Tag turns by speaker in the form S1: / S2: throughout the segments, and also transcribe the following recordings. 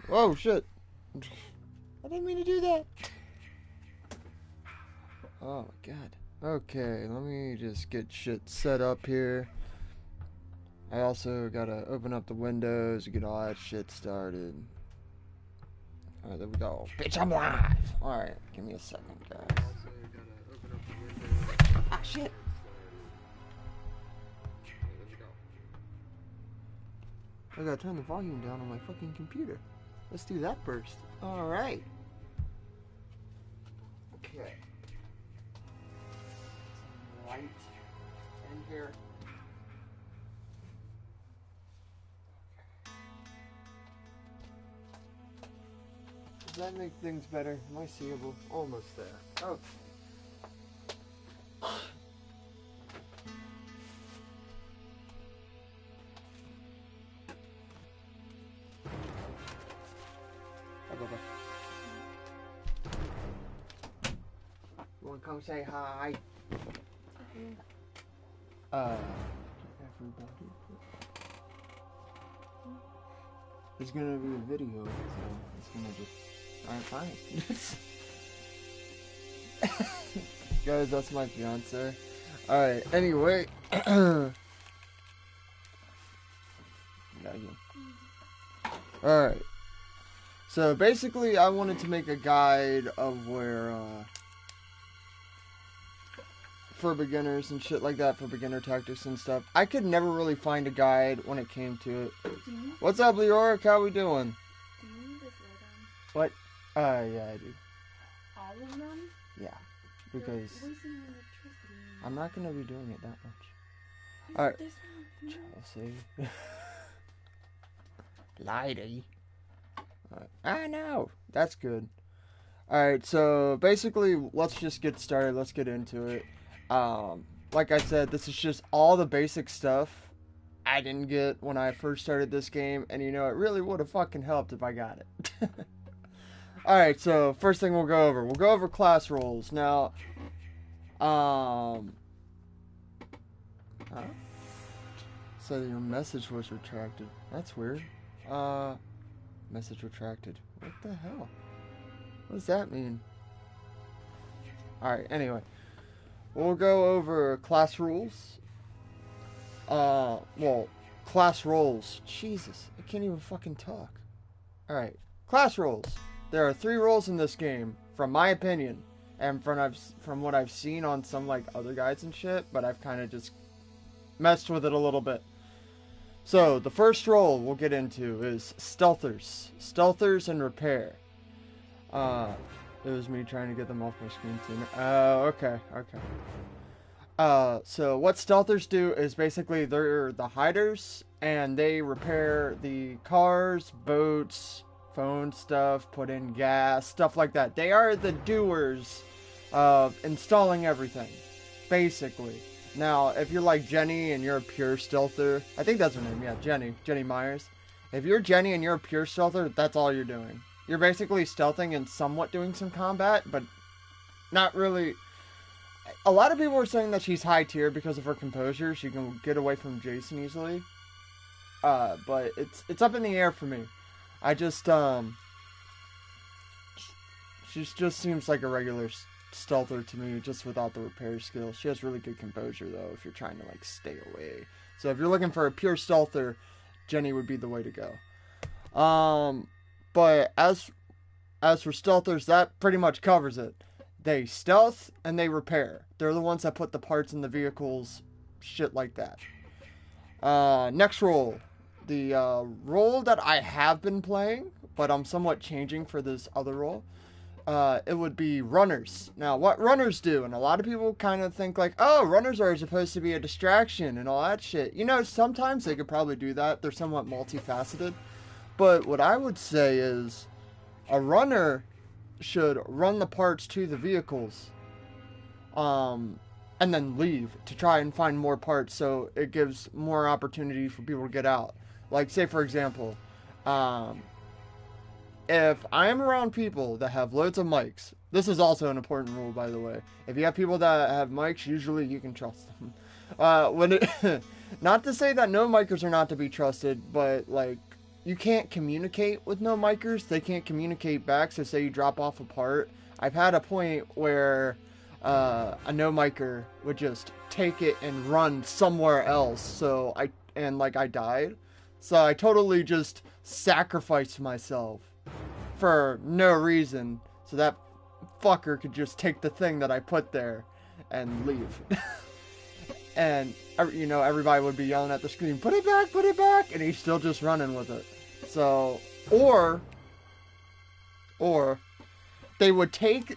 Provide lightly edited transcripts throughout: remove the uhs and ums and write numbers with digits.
S1: Whoa, shit. I didn't mean to do that. Oh, my God. Okay, let me just get shit set up here. I also gotta open up the windows and get all that shit started. Alright, there we go. Bitch, I'm live! Alright, give me a second, guys. Ah, shit! I gotta turn the volume down on my fucking computer. Let's do that first. Alright. Okay. Light in here. Does that make things better? Am I seeable? Almost there. Okay. You wanna come say hi? Everybody. There's gonna be a video, so it's gonna just... Alright, fine. Guys, that's my fiance. Alright, anyway. Alright. So, basically, I wanted to make a guide of where, for beginners and shit like that, for beginner tactics and stuff. I could never really find a guide when it came to it. What's up, Leoric? How we doing?
S2: Do you need this light on?
S1: What? Yeah, I do.
S2: All of them?
S1: Yeah, because
S2: You're wasting electricity.
S1: I'm not gonna be doing it that much. Alright. Chelsea. Lady. I know. That's good. Alright, so basically, let's just get started. Let's get into it. Like I said, this is just all the basic stuff I didn't get when I first started this game, and you know, it really would have fucking helped if I got it. Alright, so first thing we'll go over class roles. Now, huh? So your message was retracted. That's weird. Message retracted. What the hell? What does that mean? Alright, anyway. We'll go over class rules. Well, class roles. Jesus, I can't even fucking talk. Alright, class roles. There are 3 roles in this game, from my opinion, and from what I've seen on some, like, other guides and shit, but I've kind of just messed with it a little bit. So, the first role we'll get into is Stealthers. Stealthers and Repair. It was me trying to get them off my screen sooner. Okay. So what Stealthers do is basically they're the hiders, and they repair the cars, boats, phone stuff, put in gas, stuff like that. They are the doers of installing everything, basically. Now, if you're like Jenny and you're a pure stealther, I think that's her name, yeah, Jenny Myers. If you're Jenny and you're a pure stealther, that's all you're doing. You're basically stealthing and somewhat doing some combat, but not really. A lot of people are saying that she's high tier because of her composure. She can get away from Jason easily. But it's up in the air for me. I just, she just seems like a regular stealther to me, just without the repair skill. She has really good composure, though, if you're trying to, like, stay away. So if you're looking for a pure stealther, Jenny would be the way to go. But as for stealthers, that pretty much covers it. They stealth and they repair. They're the ones that put the parts in the vehicles, shit like that. Next role. The role that I have been playing, but I'm somewhat changing for this other role. It would be runners. Now, what runners do, and a lot of people kind of think like, oh, runners are supposed to be a distraction and all that shit. You know, sometimes they could probably do that. They're somewhat multifaceted. But what I would say is a runner should run the parts to the vehicles and then leave to try and find more parts, so it gives more opportunity for people to get out. Like, say for example, if I am around people that have loads of mics, this is also an important rule, by the way. If you have people that have mics, usually you can trust them. Not to say that no micers are not to be trusted, but like, you can't communicate with no micers. They can't communicate back. So say you drop off a part. I've had a point where a no micer would just take it and run somewhere else. So I died. So I totally just sacrificed myself for no reason. So that fucker could just take the thing that I put there and leave. And, you know, everybody would be yelling at the screen, put it back, and he's still just running with it. So, or they would take,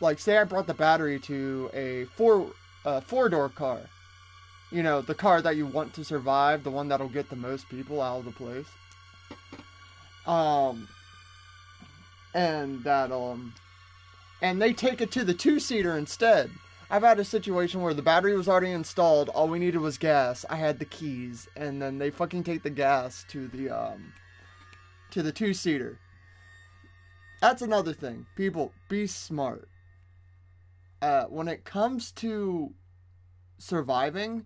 S1: like, say I brought the battery to a four-door car. You know, the car that you want to survive, the one that'll get the most people out of the place. And they take it to the two-seater instead. I've had a situation where the battery was already installed, all we needed was gas, I had the keys, and then they fucking take the gas to the two-seater. That's another thing. People, be smart. When it comes to surviving,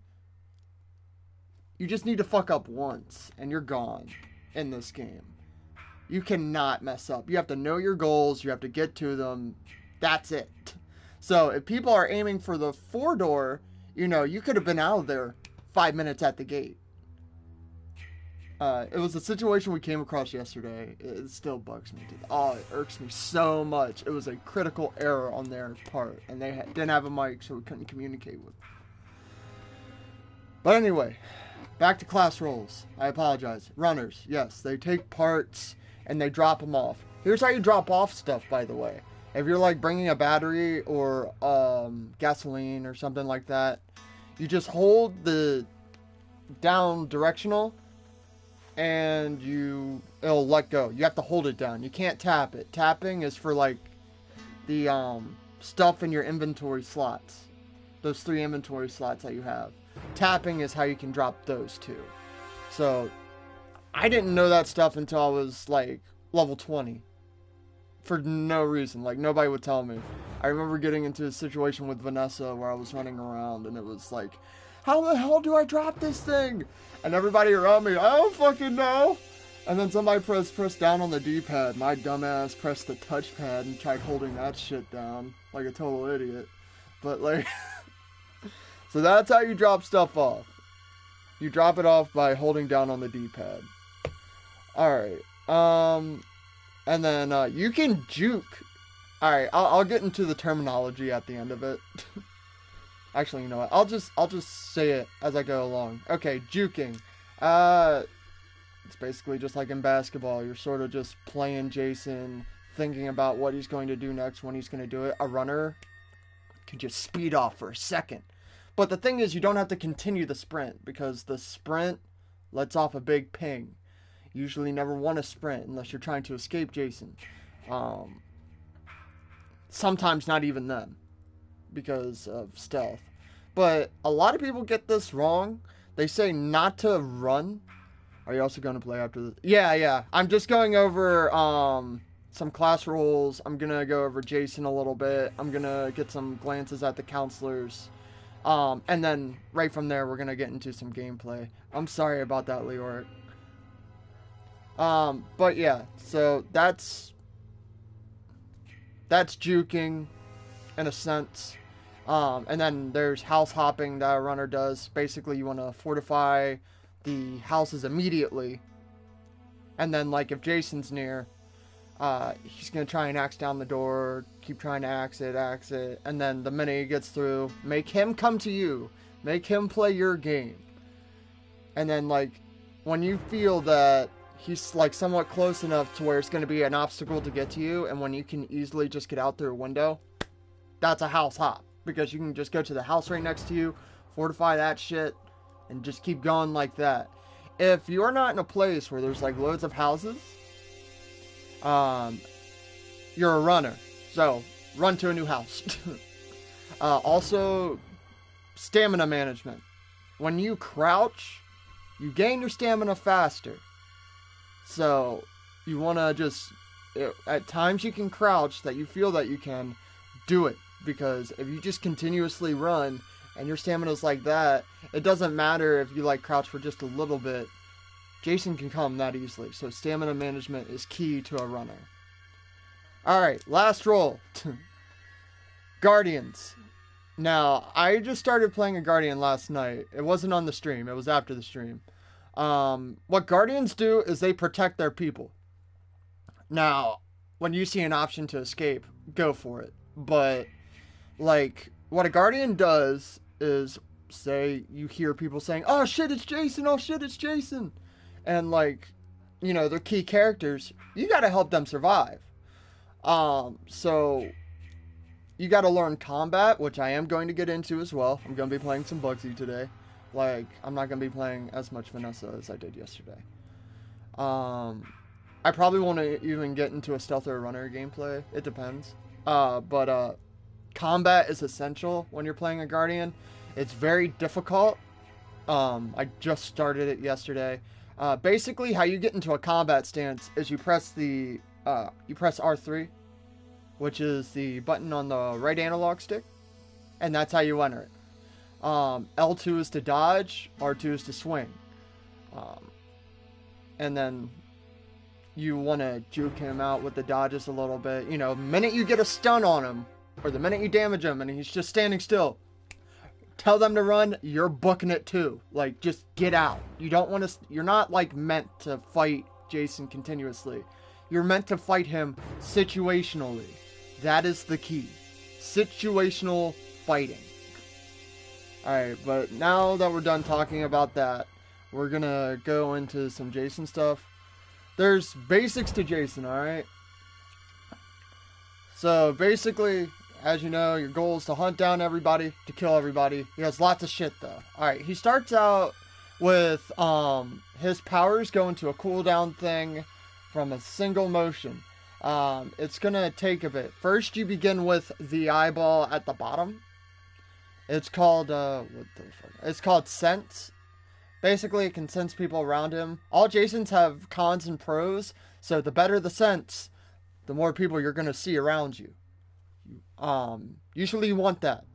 S1: you just need to fuck up once, and you're gone in this game. You cannot mess up. You have to know your goals, you have to get to them, that's it. So if people are aiming for the four-door, you know, you could have been out of there 5 minutes at the gate. It was a situation we came across yesterday. It still bugs me. Oh, it irks me so much. It was a critical error on their part, and they didn't have a mic, so we couldn't communicate with them. But anyway, back to class roles. I apologize. Runners, yes, they take parts and they drop them off. Here's how you drop off stuff, by the way. If you're like bringing a battery or gasoline or something like that, you just hold the down directional and it'll let go. You have to hold it down. You can't tap it. Tapping is for like the stuff in your inventory slots. Those 3 inventory slots that you have. Tapping is how you can drop those 2. So I didn't know that stuff until I was like level 20. For no reason. Like, nobody would tell me. I remember getting into a situation with Vanessa where I was running around and it was like, how the hell do I drop this thing? And everybody around me, I don't fucking know. And then somebody pressed down on the D-pad. My dumbass pressed the touchpad and tried holding that shit down like a total idiot. But like, so that's how you drop stuff off. You drop it off by holding down on the D-pad. Alright. And then you can juke. Alright, I'll get into the terminology at the end of it. Actually, you know what? I'll just say it as I go along. Okay, juking. It's basically just like in basketball. You're sort of just playing Jason, thinking about what he's going to do next, when he's going to do it. A runner can just speed off for a second. But the thing is, you don't have to continue the sprint, because the sprint lets off a big ping. You usually never want to sprint unless you're trying to escape Jason. Sometimes not even then, because of stealth. But a lot of people get this wrong. They say not to run. Are you also going to play after this? Yeah. I'm just going over some class roles. I'm going to go over Jason a little bit. I'm going to get some glances at the counselors. And then right from there, we're going to get into some gameplay. I'm sorry about that, Leoric. But yeah, so that's juking in a sense. And then there's house hopping that a runner does. Basically, you want to fortify the houses immediately. And then, like, if Jason's near, he's going to try and axe down the door, keep trying to axe it. And then the minute he gets through, make him come to you. Make him play your game. And then, like, when you feel that he's like somewhat close enough to where it's going to be an obstacle to get to you, and when you can easily just get out through a window, that's a house hop, because you can just go to the house right next to you, fortify that shit, and just keep going like that. If you're not in a place where there's like loads of houses, you're a runner, so run to a new house. Also, stamina management. When you crouch, you gain your stamina faster. So, you want to just, at times you can crouch that you feel that you can, do it. Because if you just continuously run, and your stamina's like that, it doesn't matter if you like crouch for just a little bit. Jason can come that easily. So stamina management is key to a runner. Alright, last roll. Guardians. Now, I just started playing a Guardian last night. It wasn't on the stream. It was after the stream. What Guardians do is they protect their people. Now, when you see an option to escape, go for it. But, like, what a Guardian does is, say, you hear people saying, oh shit, it's Jason, oh shit, it's Jason. And, like, you know, they're key characters. You gotta help them survive. So you got to learn combat, which I am going to get into as well. I'm going to be playing some Bugsy today. Like, I'm not going to be playing as much Vanessa as I did yesterday. I probably won't even get into a stealth or runner gameplay. It depends. But combat is essential when you're playing a Guardian. It's very difficult. I just started it yesterday. Basically, how you get into a combat stance is you press R3, which is the button on the right analog stick, and that's how you enter it. L2 is to dodge, R2 is to swing. And then you want to juke him out with the dodges a little bit. You know, the minute you get a stun on him, or the minute you damage him and he's just standing still, tell them to run, you're booking it too. Like, just get out. You don't want to, you're not like meant to fight Jason continuously. You're meant to fight him situationally. That is the key. Situational fighting. Alright, but now that we're done talking about that, we're gonna go into some Jason stuff. There's basics to Jason, alright? So, basically, as you know, your goal is to hunt down everybody, to kill everybody. He has lots of shit, though. Alright, he starts out with, his powers go into a cooldown thing from a single motion. It's gonna take a bit. First, you begin with the eyeball at the bottom. It's called, what the fuck? It's called Sense. Basically, it can sense people around him. All Jasons have cons and pros, so the better the sense, the more people you're gonna see around you. Usually you want that.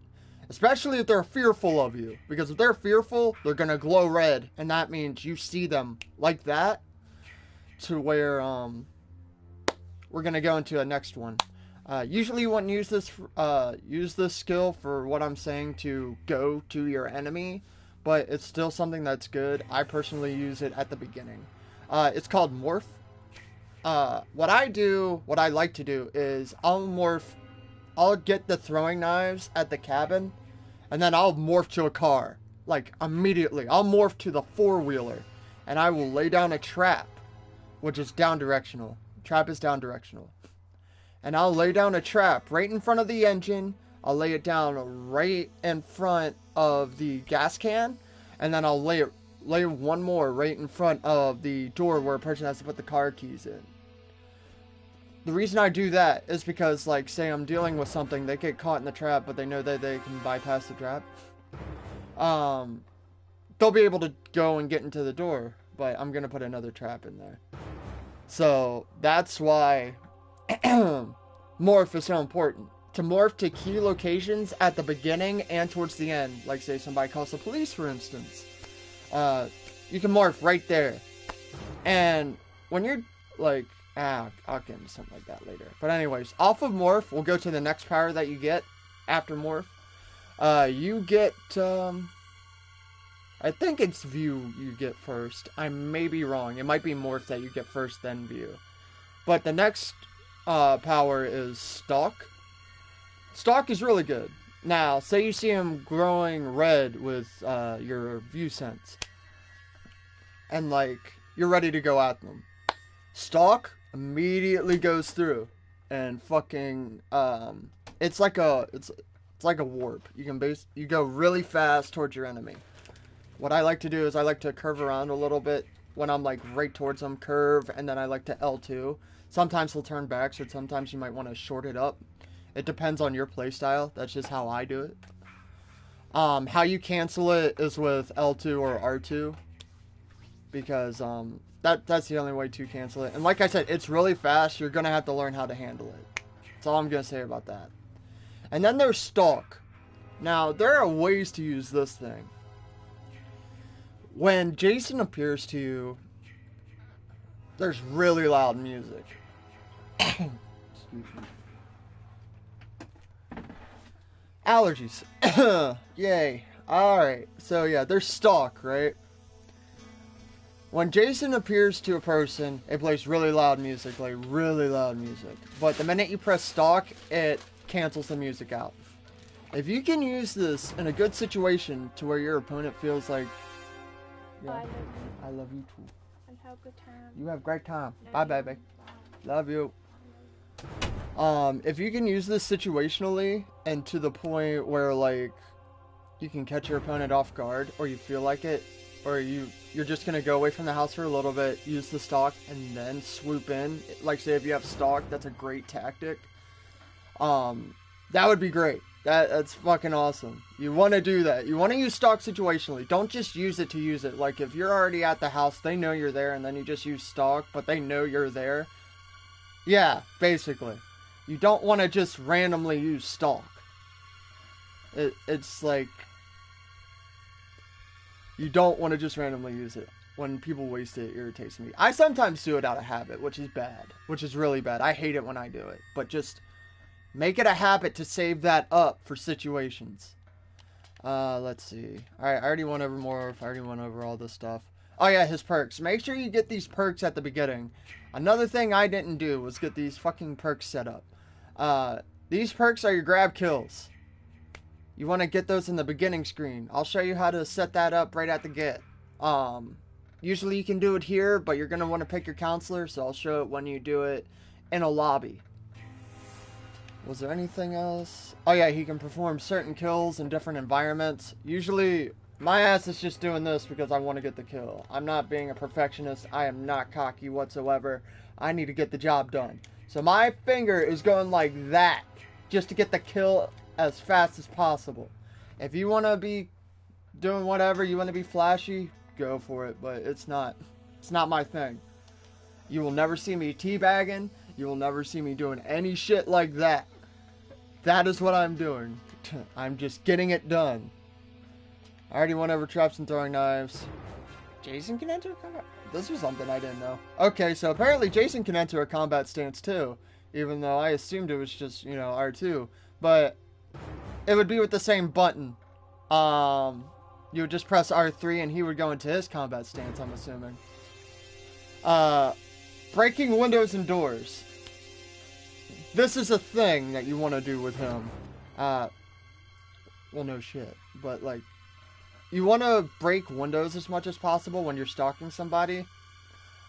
S1: Especially if they're fearful of you. Because if they're fearful, they're gonna glow red, and that means you see them like that, to where, we're gonna go into a next one. Usually you wouldn't use this skill for what I'm saying to go to your enemy, but it's still something that's good. I personally use it at the beginning. It's called Morph. What I like to do is I'll get the throwing knives at the cabin, and then I'll morph to a car. Like, immediately. I'll morph to the four-wheeler, and I will lay down a trap, which is down directional. Trap is down directional. And I'll lay down a trap right in front of the engine. I'll lay it down right in front of the gas can. And then I'll lay one more right in front of the door where a person has to put the car keys in. The reason I do that is because, like, say I'm dealing with something, they get caught in the trap, but they know that they can bypass the trap. They'll be able to go and get into the door, but I'm going to put another trap in there. So, that's why morph is so important. To morph to key locations at the beginning and towards the end. Like, say somebody calls the police, for instance. You can morph right there. And when you're, like, I'll get into something like that later. But anyways, off of morph, we'll go to the next power that you get after morph. You get, I think it's view you get first. I may be wrong. It might be morph that you get first, then view. But the next power is stalk. Stalk is really good. Now, say you see him growing red with your view sense. And, like, you're ready to go at them. Stalk immediately goes through. And fucking, it's like a warp. You go really fast towards your enemy. What I like to do is I like to curve around a little bit when I'm, like, right towards them, curve, and then I like to L2. Sometimes he'll turn back, so sometimes you might want to short it up. It depends on your playstyle. That's just how I do it. How you cancel it is with L2 or R2. Because, that's the only way to cancel it. And like I said, it's really fast. You're going to have to learn how to handle it. That's all I'm going to say about that. And then there's stalk. Now, there are ways to use this thing. When Jason appears to you, there's really loud music. Excuse me. Allergies. Yay. Alright, so yeah, there's stalk, right? When Jason appears to a person, it plays really loud music, like really loud music. But the minute you press stalk, it cancels the music out. If you can use this in a good situation to where your opponent feels like, yeah, I love you too.
S2: And have a good time.
S1: You have great time.
S2: Love
S1: Bye,
S2: you.
S1: baby.
S2: Bye.
S1: Love you. If you can use this situationally and to the point where like you can catch your opponent off guard, or you feel like it, or you're just gonna go away from the house for a little bit, use the stalk, and then swoop in. Like say if you have stalk, that's a great tactic. That would be great. That's fucking awesome. You want to do that. You want to use stalk situationally. Don't just use it to use it. Like if you're already at the house, they know you're there, and then you just use stalk, but they know you're there. Yeah, basically. You don't want to just randomly use stalk. It's like, you don't want to just randomly use it. When people waste it, it irritates me. I sometimes do it out of habit, which is bad. Which is really bad. I hate it when I do it. But just make it a habit to save that up for situations. Let's see. Alright, I already went over more. I already went over all this stuff. Oh yeah, his perks. Make sure you get these perks at the beginning. Another thing I didn't do was get these fucking perks set up. These perks are your grab kills. You want to get those in the beginning screen. I'll show you how to set that up right at the get. Usually you can do it here, but you're going to want to pick your counselor, so I'll show it when you do it in a lobby. Was there anything else? Oh yeah, he can perform certain kills in different environments. Usually, my ass is just doing this because I want to get the kill. I'm not being a perfectionist. I am not cocky whatsoever. I need to get the job done. So my finger is going like that just to get the kill as fast as possible. If you want to be doing whatever, you want to be flashy, go for it. But it's not my thing. You will never see me teabagging. You will never see me doing any shit like that. That is what I'm doing. I'm just getting it done. I already went over traps and throwing knives. Jason can enter combat? This was something I didn't know. Okay, so apparently Jason can enter a combat stance too. Even though I assumed it was just, you know, R2. But it would be with the same button. You would just press R3 and he would go into his combat stance, I'm assuming. Breaking windows and doors. This is a thing that you want to do with him. Well, no shit. But, like, you want to break windows as much as possible when you're stalking somebody.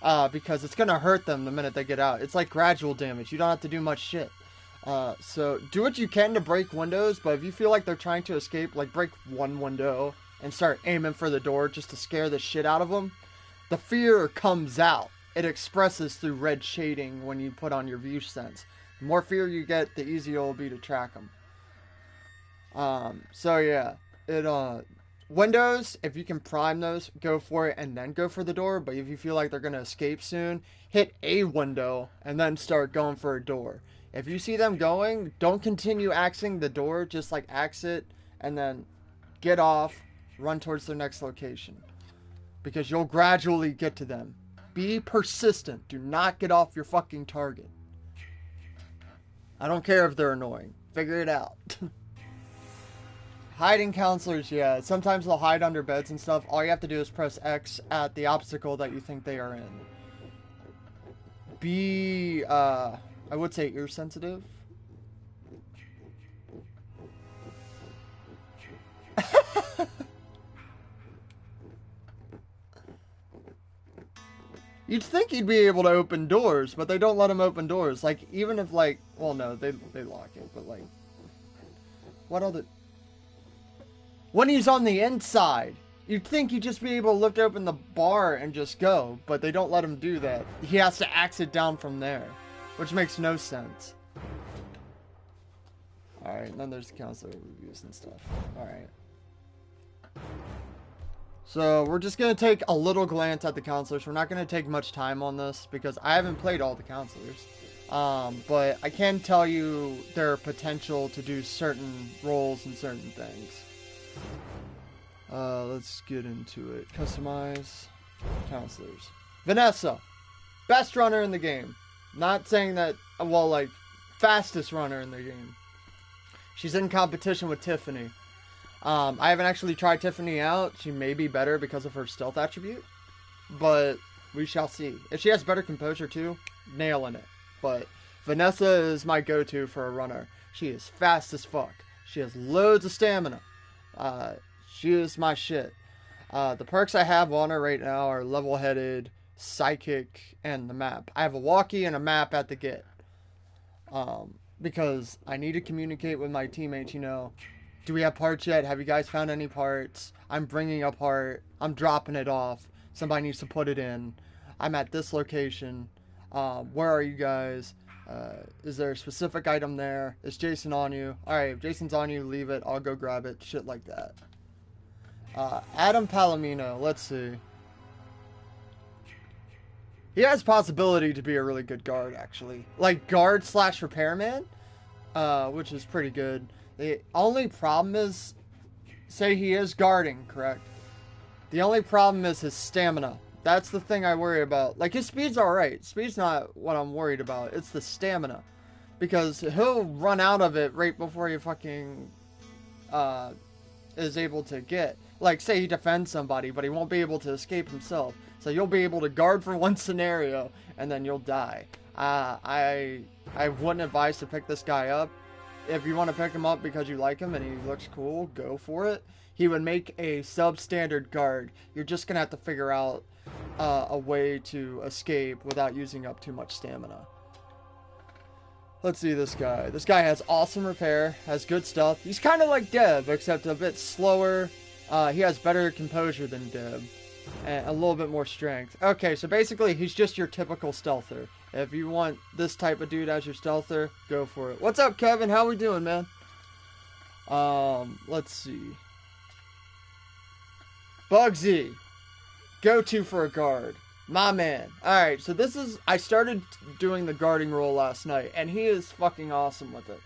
S1: Because it's going to hurt them the minute they get out. It's like gradual damage. You don't have to do much shit. So, do what you can to break windows. But if you feel like they're trying to escape, like, break one window and start aiming for the door just to scare the shit out of them. The fear comes out. It expresses through red shading when you put on your view sense. The more fear you get, the easier it will be to track them. So yeah, windows, if you can prime those, go for it and then go for the door. But if you feel like they're going to escape soon, hit a window and then start going for a door. If you see them going, don't continue axing the door, just like axe it and then get off, run towards their next location. Because you'll gradually get to them. Be persistent. Do not get off your fucking target. I don't care if they're annoying. Figure it out. Hiding counselors, yeah. Sometimes they'll hide under beds and stuff. All you have to do is press X at the obstacle that you think they are in. Be, I would say ear sensitive. You'd think you'd be able to open doors, but they don't let them open doors. Like, even if, like... Well, no, they lock it, but, like... What other... When he's on the inside, you'd think you'd just be able to lift open the bar and just go, but they don't let him do that. He has to axe it down from there, which makes no sense. Alright, and then there's the counselor reviews and stuff. Alright. So, we're just going to take a little glance at the counselors. We're not going to take much time on this, because I haven't played all the counselors. But I can tell you their potential to do certain roles and certain things. Let's get into it. Customize counselors. Vanessa! Best runner in the game. Not saying that, well, like, fastest runner in the game. She's in competition with Tiffany. I haven't actually tried Tiffany out. She may be better because of her stealth attribute. But we shall see. If she has better composure too, nailing it. But Vanessa is my go-to for a runner. She is fast as fuck. She has loads of stamina. She is my shit. The perks I have on her right now are level-headed, psychic, and the map. I have a walkie and a map at the get. Because I need to communicate with my teammates, you know. Do we have parts yet? Have you guys found any parts? I'm bringing a part. I'm dropping it off. Somebody needs to put it in. I'm at this location. Where are you guys? Is there a specific item there? Is Jason on you? Alright, if Jason's on you, leave it. I'll go grab it. Shit like that. Adam Palomino. Let's see. He has possibility to be a really good guard, actually. Like, guard / repairman. Which is pretty good. The only problem is, say he is guarding, correct? The only problem is his stamina. That's the thing I worry about. Like, his speed's alright. Speed's not what I'm worried about. It's the stamina. Because he'll run out of it right before he fucking is able to get. Like, say he defends somebody, but he won't be able to escape himself. So you'll be able to guard for one scenario, and then you'll die. I wouldn't advise to pick this guy up. If you want to pick him up because you like him and he looks cool, go for it. He would make a substandard guard. You're just going to have to figure out a way to escape without using up too much stamina. Let's see this guy. This guy has awesome repair, has good stealth. He's kind of like Deb, except a bit slower. He has better composure than Deb, and a little bit more strength. Okay, so basically he's just your typical stealther. If you want this type of dude as your stealther, go for it. What's up, Kevin? How we doing, man? Let's see. Bugsy. Go-to for a guard. My man. Alright, so this is... I started doing the guarding role last night, and he is fucking awesome with it.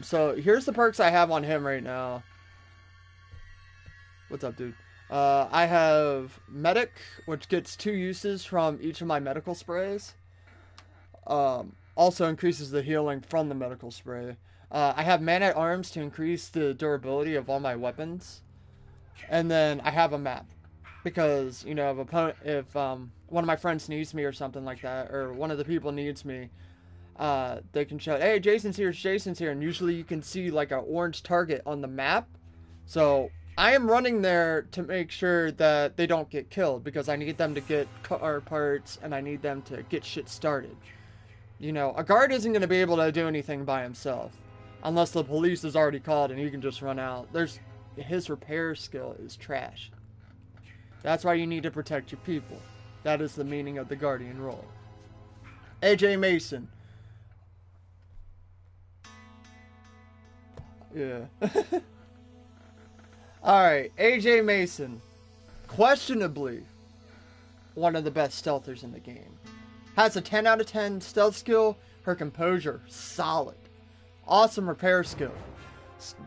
S1: So here's the perks I have on him right now. What's up, dude? I have Medic, which gets 2 uses from each of my medical sprays. Also increases the healing from the medical spray. I have Man-at-Arms to increase the durability of all my weapons. And then I have a map. Because, you know, if one of my friends needs me or something like that, or one of the people needs me, they can shout, hey, Jason's here, and usually you can see like an orange target on the map. So I am running there to make sure that they don't get killed, because I need them to get car parts, and I need them to get shit started. You know, a guard isn't going to be able to do anything by himself, unless the police is already called and he can just run out. His repair skill is trash. That's why you need to protect your people. That is the meaning of the Guardian role. AJ Mason. Yeah. Alright, AJ Mason. Questionably one of the best stealthers in the game. Has a 10 out of 10 stealth skill. Her composure, solid. Awesome repair skill.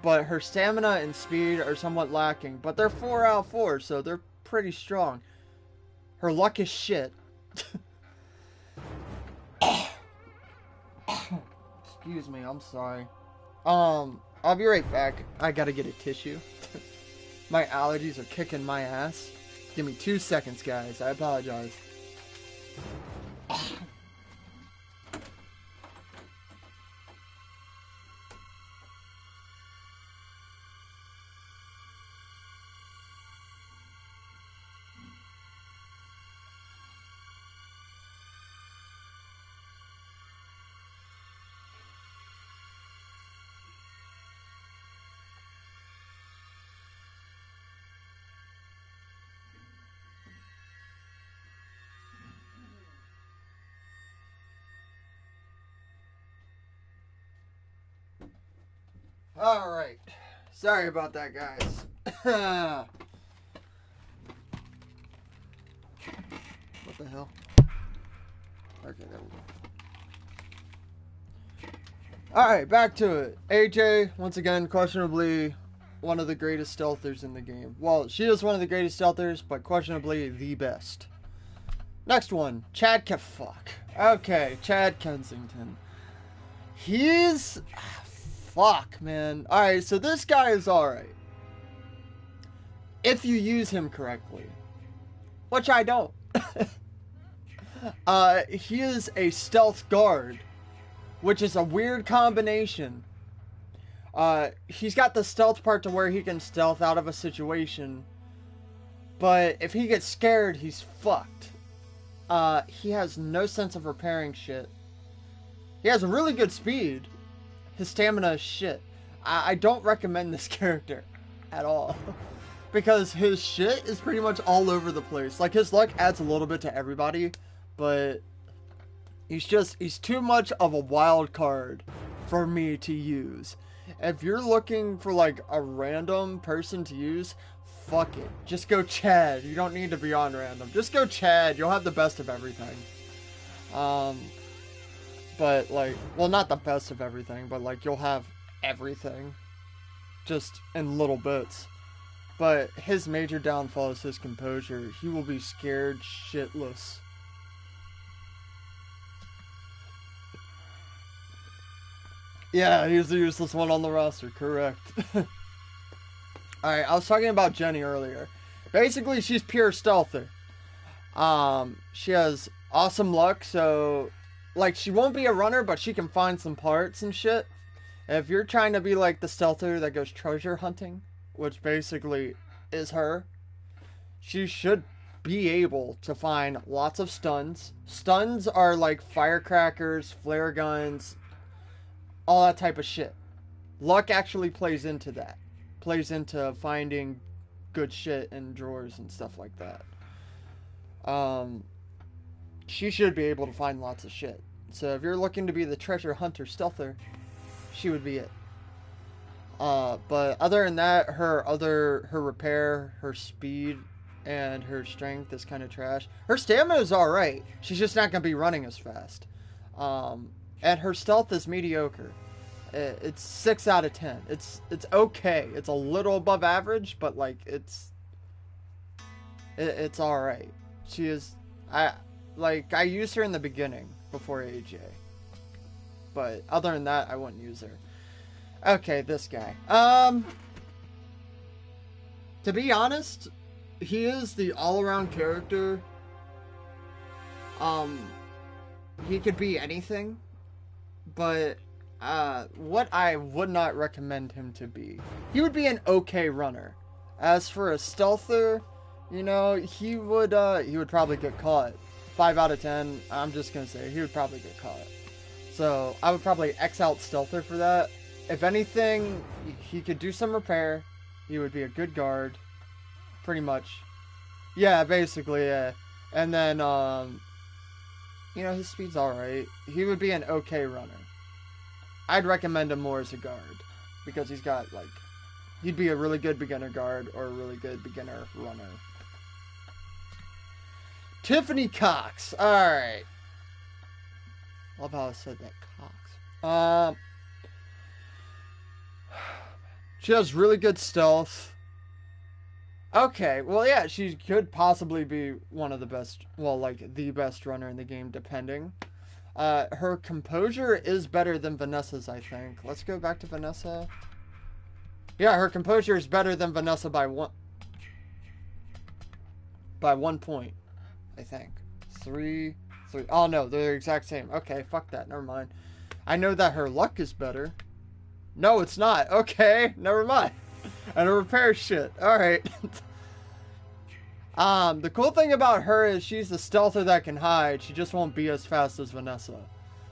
S1: But her stamina and speed are somewhat lacking. But they're 4 out of 4, so they're pretty strong. Her luck is shit. Excuse me, I'm sorry. I'll be right back. I gotta get a tissue. My allergies are kicking my ass. Give me 2 seconds, guys. I apologize. Alright. Sorry about that, guys. What the hell? Okay, there we go. Alright, back to it. AJ, once again, questionably one of the greatest stealthers in the game. Well, she is one of the greatest stealthers, but questionably the best. Next one, fuck. Okay, Chad Kensington. He's... fuck, man. Alright, so this guy is alright. If you use him correctly. Which I don't. He is a stealth guard. Which is a weird combination. He's got the stealth part to where he can stealth out of a situation. But if he gets scared, he's fucked. He has no sense of repairing shit. He has a really good speed. His stamina is shit. I don't recommend this character at all. Because his shit is pretty much all over the place. Like, his luck adds a little bit to everybody. But he's too much of a wild card for me to use. If you're looking for, like, a random person to use, fuck it. Just go Chad. You don't need to be on random. Just go Chad. You'll have the best of everything. But, like, well, not the best of everything, but, like, you'll have everything. Just in little bits. But his major downfall is his composure. He will be scared shitless. Yeah, he's the useless one on the roster, correct. Alright, I was talking about Jenny earlier. Basically, she's pure stealther. She has awesome luck, so... like, she won't be a runner, but she can find some parts and shit. If you're trying to be like the stealther that goes treasure hunting, which basically is her, she should be able to find lots of stuns. Stuns are like firecrackers, flare guns, all that type of shit. Luck actually plays into that. Plays into finding good shit in drawers and stuff like that. She should be able to find lots of shit. So if you're looking to be the treasure hunter stealther, she would be it. But other than that, her repair, her speed, and her strength is kind of trash. Her stamina is alright. She's just not going to be running as fast. And her stealth is mediocre. It's 6 out of 10. It's okay. It's a little above average, but like it's alright. She is... I used her in the beginning before AJ. But other than that, I wouldn't use her. Okay, this guy. To be honest, he is the all-around character. He could be anything. But, what I would not recommend him to be. He would be an okay runner. As for a stealther, you know, he would probably get caught. 5 out of 10, I'm just gonna say, he would probably get caught. So, I would probably X out stealther for that. If anything, he could do some repair. He would be a good guard. Pretty much. Yeah, basically, yeah. And then, you know, his speed's alright. He would be an okay runner. I'd recommend him more as a guard. Because he's got, like... he'd be a really good beginner guard or a really good beginner runner. Tiffany Cox. Alright. Love how I said that. Cox. She has really good stealth. Okay, well, yeah, she could possibly be one of the best, well, like, the best runner in the game, depending. Her composure is better than Vanessa's, I think. Let's go back to Vanessa. Yeah, her composure is better than Vanessa by 1 point, I think. 3. Oh, no, they're the exact same. Okay, fuck that, never mind. I know that her luck is better. No, it's not. Okay, never mind. And her repair shit. Alright. The cool thing about her is she's the stealther that can hide. She just won't be as fast as Vanessa.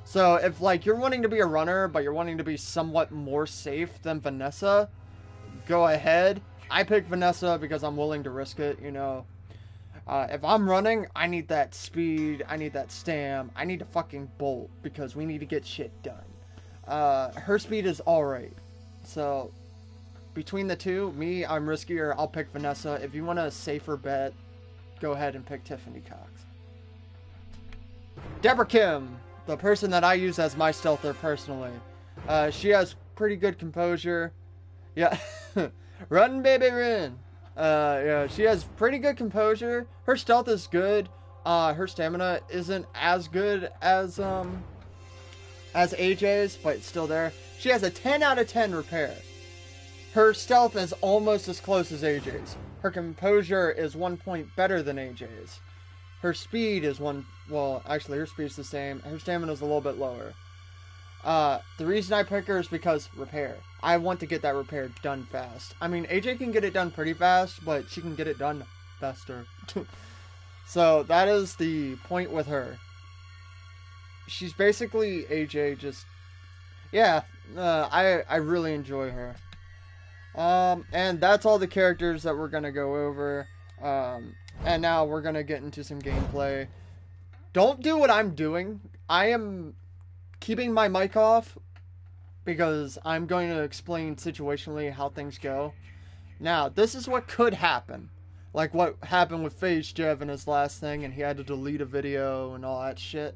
S1: So if, like, you're wanting to be a runner, but you're wanting to be somewhat more safe than Vanessa, go ahead. I pick Vanessa because I'm willing to risk it, you know. If I'm running, I need that speed, I need that stam, I need to fucking bolt, because we need to get shit done. Her speed is alright. So, between the two, me, I'm riskier, I'll pick Vanessa. If you want a safer bet, go ahead and pick Tiffany Cox. Deborah Kim, the person that I use as my stealther personally. She has pretty good composure. Yeah. Run, baby, run. Yeah, she has pretty good composure. Her stealth is good, her stamina isn't as good as AJ's, but it's still there. She has a 10 out of 10 repair. Her stealth is almost as close as AJ's. Her composure is 1 point better than AJ's. Her speed is well, actually her speed's the same. Her stamina is a little bit lower. The reason I pick her is because repair. I want to get that repair done fast. I mean, AJ can get it done pretty fast, but she can get it done faster. So that is the point with her. She's basically AJ, just... Yeah, I really enjoy her. And that's all the characters that we're going to go over. And now we're going to get into some gameplay. Don't do what I'm doing. I am keeping my mic off because I'm going to explain situationally how things go. Now, this is what could happen. Like what happened with FaZe Jev in his last thing, and he had to delete a video and all that shit.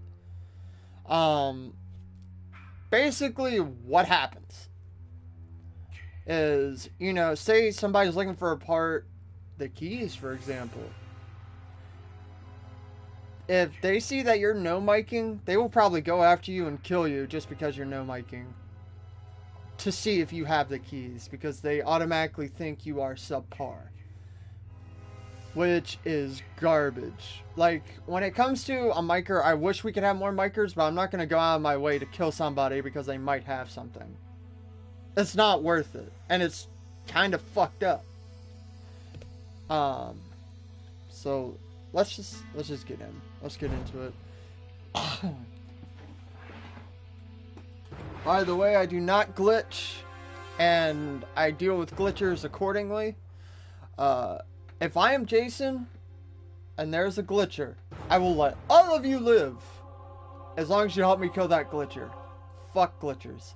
S1: Basically, what happens is, you know, say somebody's looking for a part, the keys, for example. If they see that you're no-miking, they will probably go after you and kill you just because you're no-miking. To see if you have the keys, because they automatically think you are subpar. Which is garbage. Like, when it comes to a micer, I wish we could have more micers, but I'm not going to go out of my way to kill somebody because they might have something. It's not worth it. And it's kind of fucked up. So, let's just get in. Let's get into it. By the way, I do not glitch, and I deal with glitchers accordingly. If I am Jason, and there's a glitcher, I will let all of you live, as long as you help me kill that glitcher. Fuck glitchers.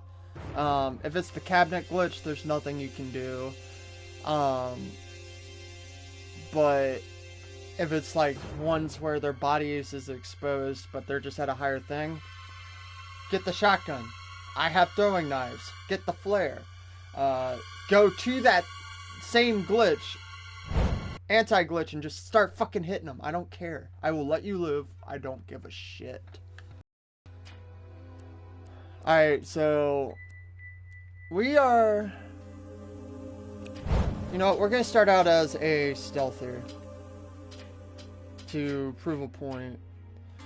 S1: If it's the cabinet glitch, there's nothing you can do. But if it's like ones where their body is exposed, but they're just at a higher thing, get the shotgun. I have throwing knives. Get the flare. Go to that same glitch, anti-glitch, and just start fucking hitting them. I don't care. I will let you live. I don't give a shit. Alright, so we are... You know what? We're going to start out as a stealther to prove a point.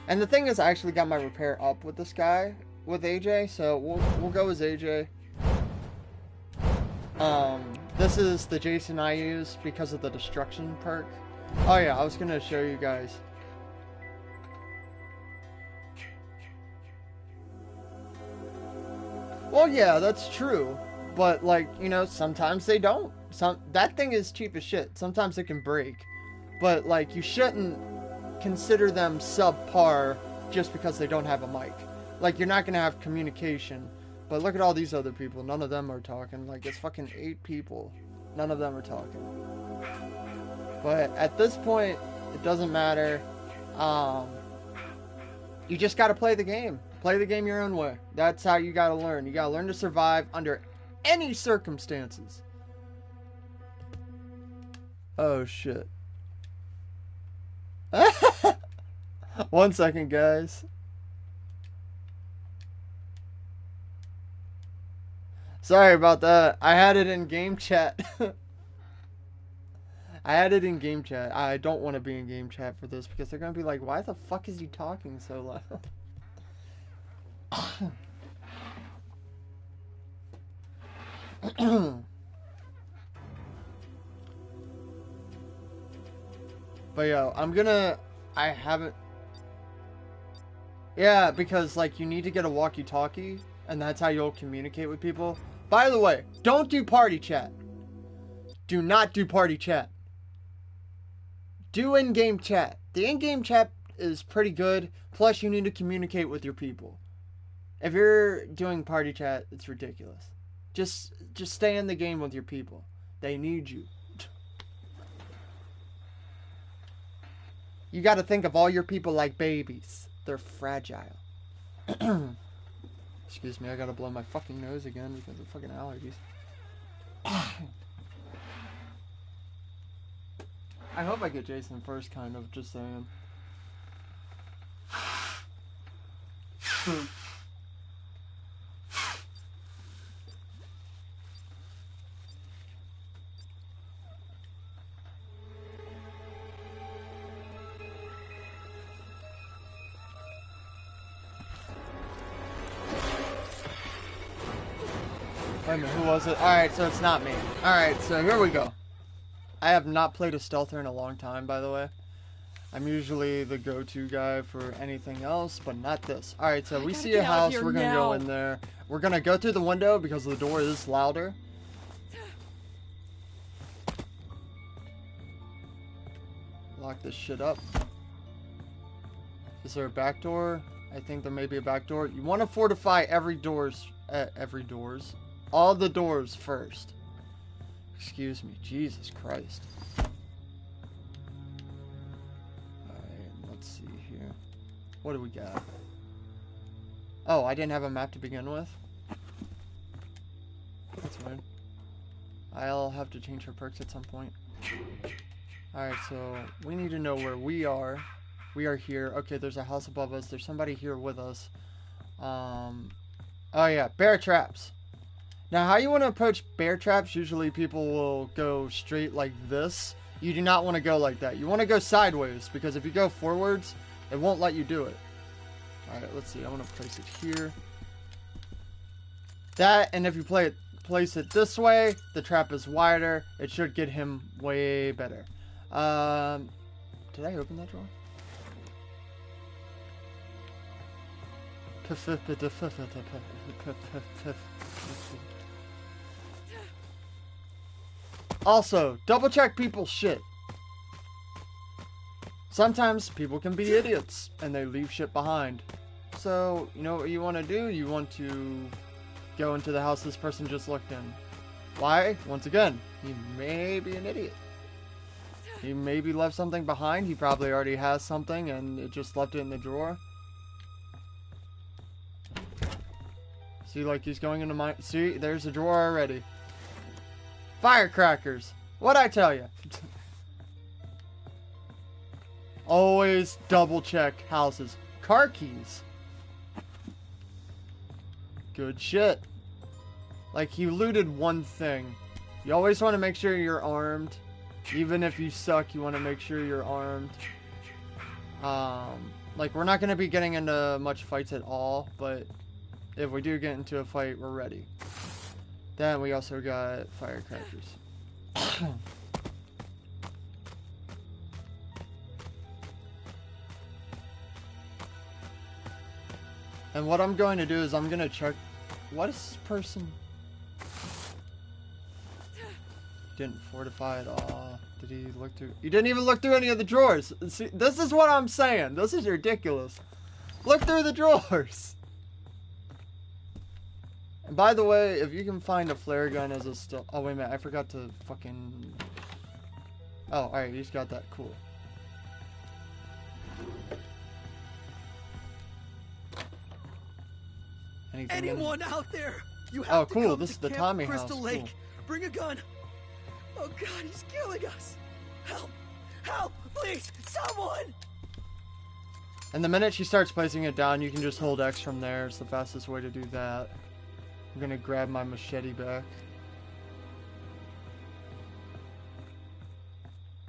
S1: And the thing is, I actually got my repair up with this guy, with AJ, so we'll go as AJ. This is the Jason I use because of the destruction perk. Oh yeah, I was gonna show you guys. Well, yeah, that's true, but like, you know, sometimes they don't. That thing is cheap as shit. Sometimes it can break, but like, you shouldn't consider them subpar just because they don't have a mic. Like, you're not gonna have communication. But look at all these other people. None of them are talking. Like, it's fucking 8 people. None of them are talking. But at this point, it doesn't matter. You just gotta play the game. Play the game your own way. That's how you gotta learn. You gotta learn to survive under any circumstances. Oh, shit. 1 second, guys. Sorry about that. I had it in game chat. I had it in game chat. I don't want to be in game chat for this because they're going to be like, why the fuck is he talking so loud? But yo, I haven't... Yeah, because like you need to get a walkie-talkie and that's how you'll communicate with people. By the way, don't do party chat. Do not do party chat. Do in-game chat. The in-game chat is pretty good. Plus, you need to communicate with your people. If you're doing party chat, it's ridiculous. Just stay in the game with your people. They need you. You got to think of all your people like babies. They're fragile. Excuse me, I gotta blow my fucking nose again because of fucking allergies. I hope I get Jason first, kind of, just saying. Wait a minute, who was it? Alright, so it's not me. Alright, so here we go. I have not played a stealther in a long time, by the way. I'm usually the go-to guy for anything else, but not this. Alright, so we see a house, we're gonna go in there. We're gonna go through the window because the door is louder. Lock this shit up. Is there a back door? I think there may be a back door. You want to fortify all the doors first. Excuse me, Jesus Christ. Alright, let's see here. What do we got? Oh, I didn't have a map to begin with? That's weird. I'll have to change her perks at some point. Alright, so we need to know where we are. We are here. Okay, there's a house above us. There's somebody here with us. Oh yeah, bear traps. Now, how you want to approach bear traps, usually people will go straight like this. You do not want to go like that. You want to go sideways, because if you go forwards, it won't let you do it. Alright, let's see. I want to place it here. That, and if you place it this way, the trap is wider. It should get him way better. Did I open that drawer? Also, double check people's shit. Sometimes people can be idiots and they leave shit behind. So, you know what you want to do? You want to go into the house this person just looked in. Why? Once again, he may be an idiot. He maybe left something behind. He probably already has something and it just left it in the drawer. See, like he's going into my... See, there's a drawer already. Firecrackers. What'd I tell you? Always double check houses. Car keys. Good shit. Like, he looted one thing. You always want to make sure you're armed. Even if you suck, you want to make sure you're armed. Like, we're not going to be getting into much fights at all, but if we do get into a fight, we're ready. Then we also got firecrackers. And what I'm going to do is I'm going to check... What is this person? Didn't fortify at all. Did he look through... He didn't even look through any of the drawers. See, this is what I'm saying. This is ridiculous. Look through the drawers. And by the way, if you can find a flare gun as a still... Oh, wait a minute. I forgot to fucking... Oh, alright. You just got that. Cool.
S3: Anyone out there? You have to
S1: cool.
S3: come
S1: This is
S3: to
S1: the
S3: Camp
S1: Tommy
S3: Crystal
S1: house.
S3: Lake.
S1: Cool.
S3: Bring a gun. Oh God, he's killing us. Help! Help! Please, someone!
S1: And the minute she starts placing it down, you can just hold X from there. It's the fastest way to do that. I'm gonna grab my machete back.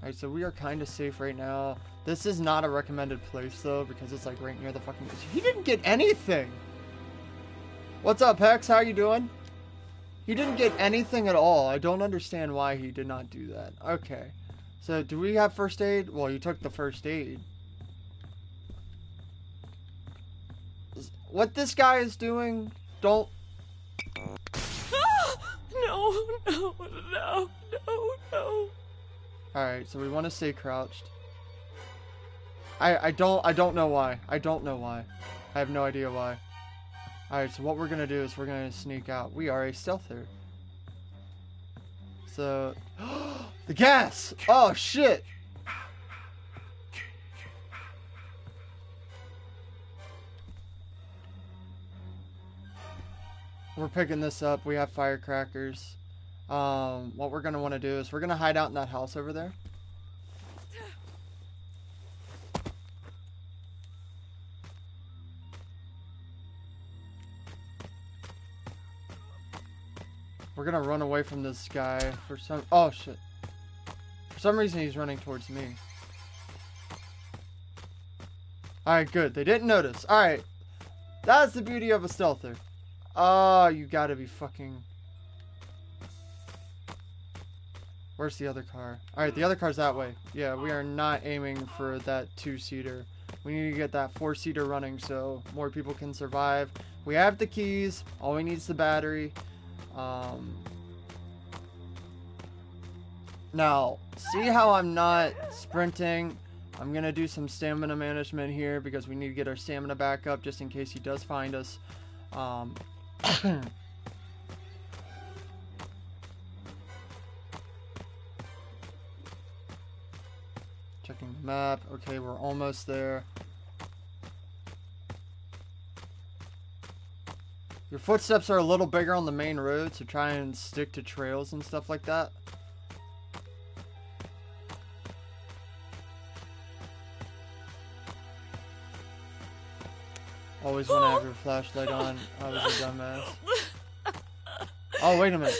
S1: Alright, so we are kind of safe right now. This is not a recommended place, though, because it's, like, right near the fucking... He didn't get anything! What's up, Hex? How you doing? He didn't get anything at all. I don't understand why he did not do that. Okay. So, do we have first aid? Well, you took the first aid. What this guy is doing, don't...
S3: No, no, no, no, no.
S1: Alright, so we want to stay crouched. I don't know why. I don't know why. I have no idea why. Alright, so what we're gonna do is we're gonna sneak out. We are a stealther. So... The gas! Oh, shit! We're picking this up. We have firecrackers. What we're gonna want to do is we're gonna hide out in that house over there. We're gonna run away from this guy for some... Oh, shit. For some reason, he's running towards me. Alright, good. They didn't notice. Alright. That's the beauty of a stealther. Oh, you gotta be fucking... Where's the other car? Alright, the other car's that way. Yeah, we are not aiming for that 2-seater. We need to get that 4-seater running so more people can survive. We have the keys. All we need is the battery. Now, see how I'm not sprinting? I'm going to do some stamina management here because we need to get our stamina back up just in case he does find us. Checking the map. Okay, we're almost there. Your footsteps are a little bigger on the main road, so try and stick to trails and stuff like that. Always want to have your flashlight on. I was a dumbass. Oh, wait a minute.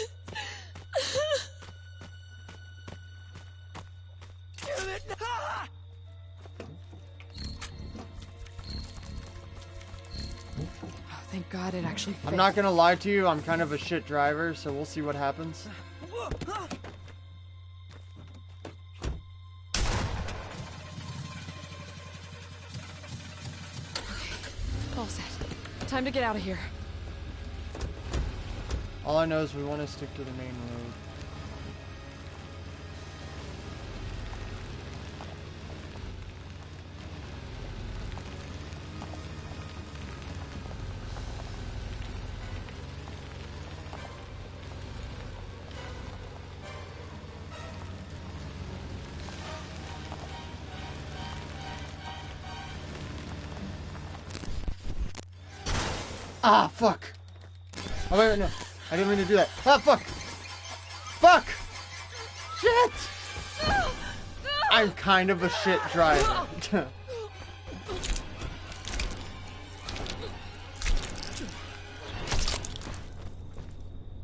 S4: Thank God it actually fit.
S1: I'm not gonna lie to you, I'm kind of a shit driver, so we'll see what happens.
S4: All set. Time to get out of here.
S1: All I know is we want to stick to the main road. Ah, fuck! Oh, wait, no. I didn't mean to do that. Ah, fuck! Fuck! Shit! I'm kind of a shit driver.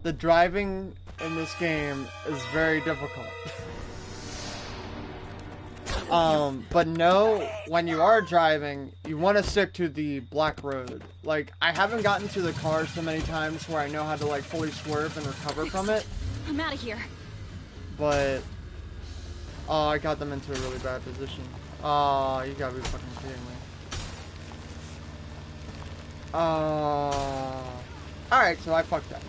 S1: The driving in this game is very difficult. But no, when you are driving, you want to stick to the black road. Like, I haven't gotten to the car so many times where I know how to, like, fully swerve and recover from it.
S2: I'm out of here.
S1: But, oh, I got them into a really bad position. Oh, you gotta be fucking kidding me. Alright, so I fucked up.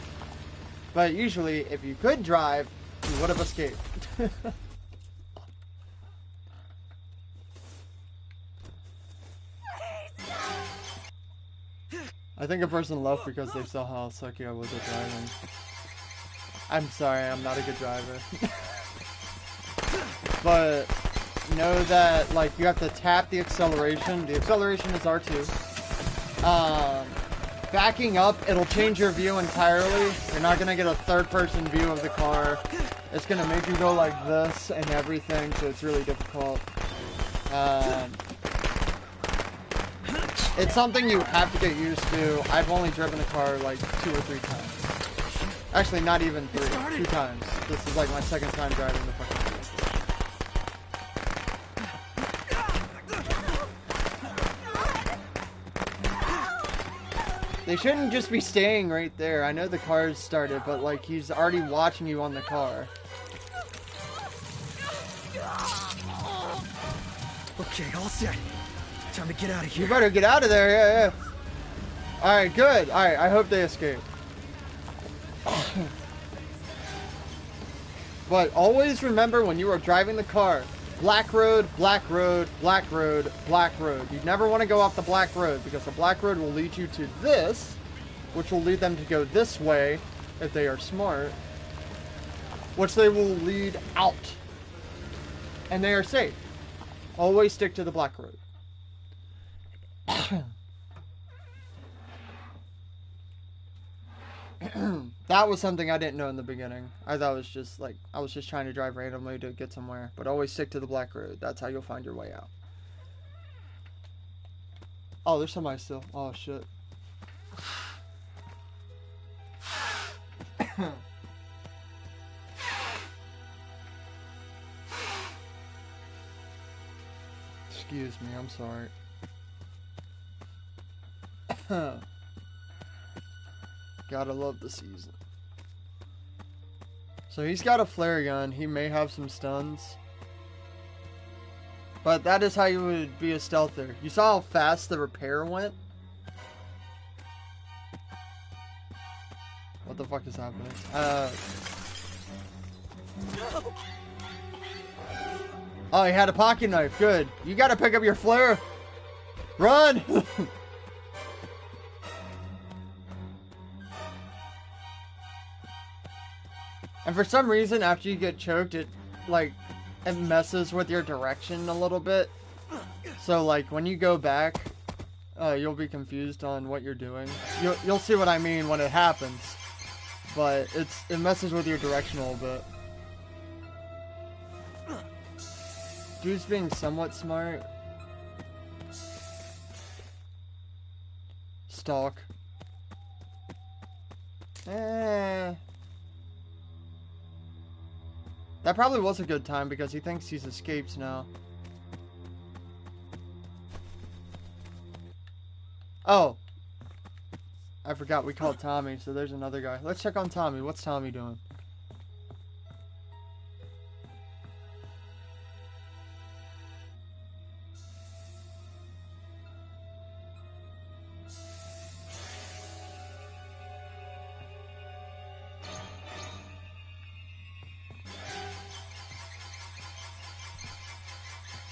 S1: But usually, if you could drive, you would have escaped. I think a person left because they saw how sucky I was at driving. I'm sorry, I'm not a good driver. But know that, like, you have to tap the acceleration. The acceleration is R2. Backing up, it'll change your view entirely. You're not gonna get a third-person view of the car. It's gonna make you go like this and everything, so it's really difficult. It's something you have to get used to. I've only driven the car like 2 or 3 times. Actually, not even 3. 2 times. This is like my second time driving the fucking car. They shouldn't just be staying right there. I know the car's started, but like he's already watching you on the car.
S3: Okay, all set. Time to get out of here.
S1: You better get out of there, yeah. Alright, good. Alright, I hope they escape. But always remember when you are driving the car, black road, black road, black road, black road. You never want to go off the black road because the black road will lead you to this, which will lead them to go this way if they are smart, which they will lead out. And they are safe. Always stick to the black road. That was something I didn't know in the beginning. I thought it was just like, I was just trying to drive randomly to get somewhere. But always stick to the black road. That's how you'll find your way out. Oh, there's somebody still. Oh, shit. Excuse me, I'm sorry. Gotta love the season. So he's got a flare gun. He may have some stuns. But that is how you would be a stealther. You saw how fast the repair went? What the fuck is happening? Oh, he had a pocket knife. Good. You gotta pick up your flare. Run! And for some reason, after you get choked, it messes with your direction a little bit. So, like, when you go back, you'll be confused on what you're doing. You'll see what I mean when it happens. But it messes with your direction a little bit. Dude's being somewhat smart. Stalk. That probably was a good time because he thinks he's escaped now. Oh. I forgot we called Tommy, so there's another guy. Let's check on Tommy. What's Tommy doing?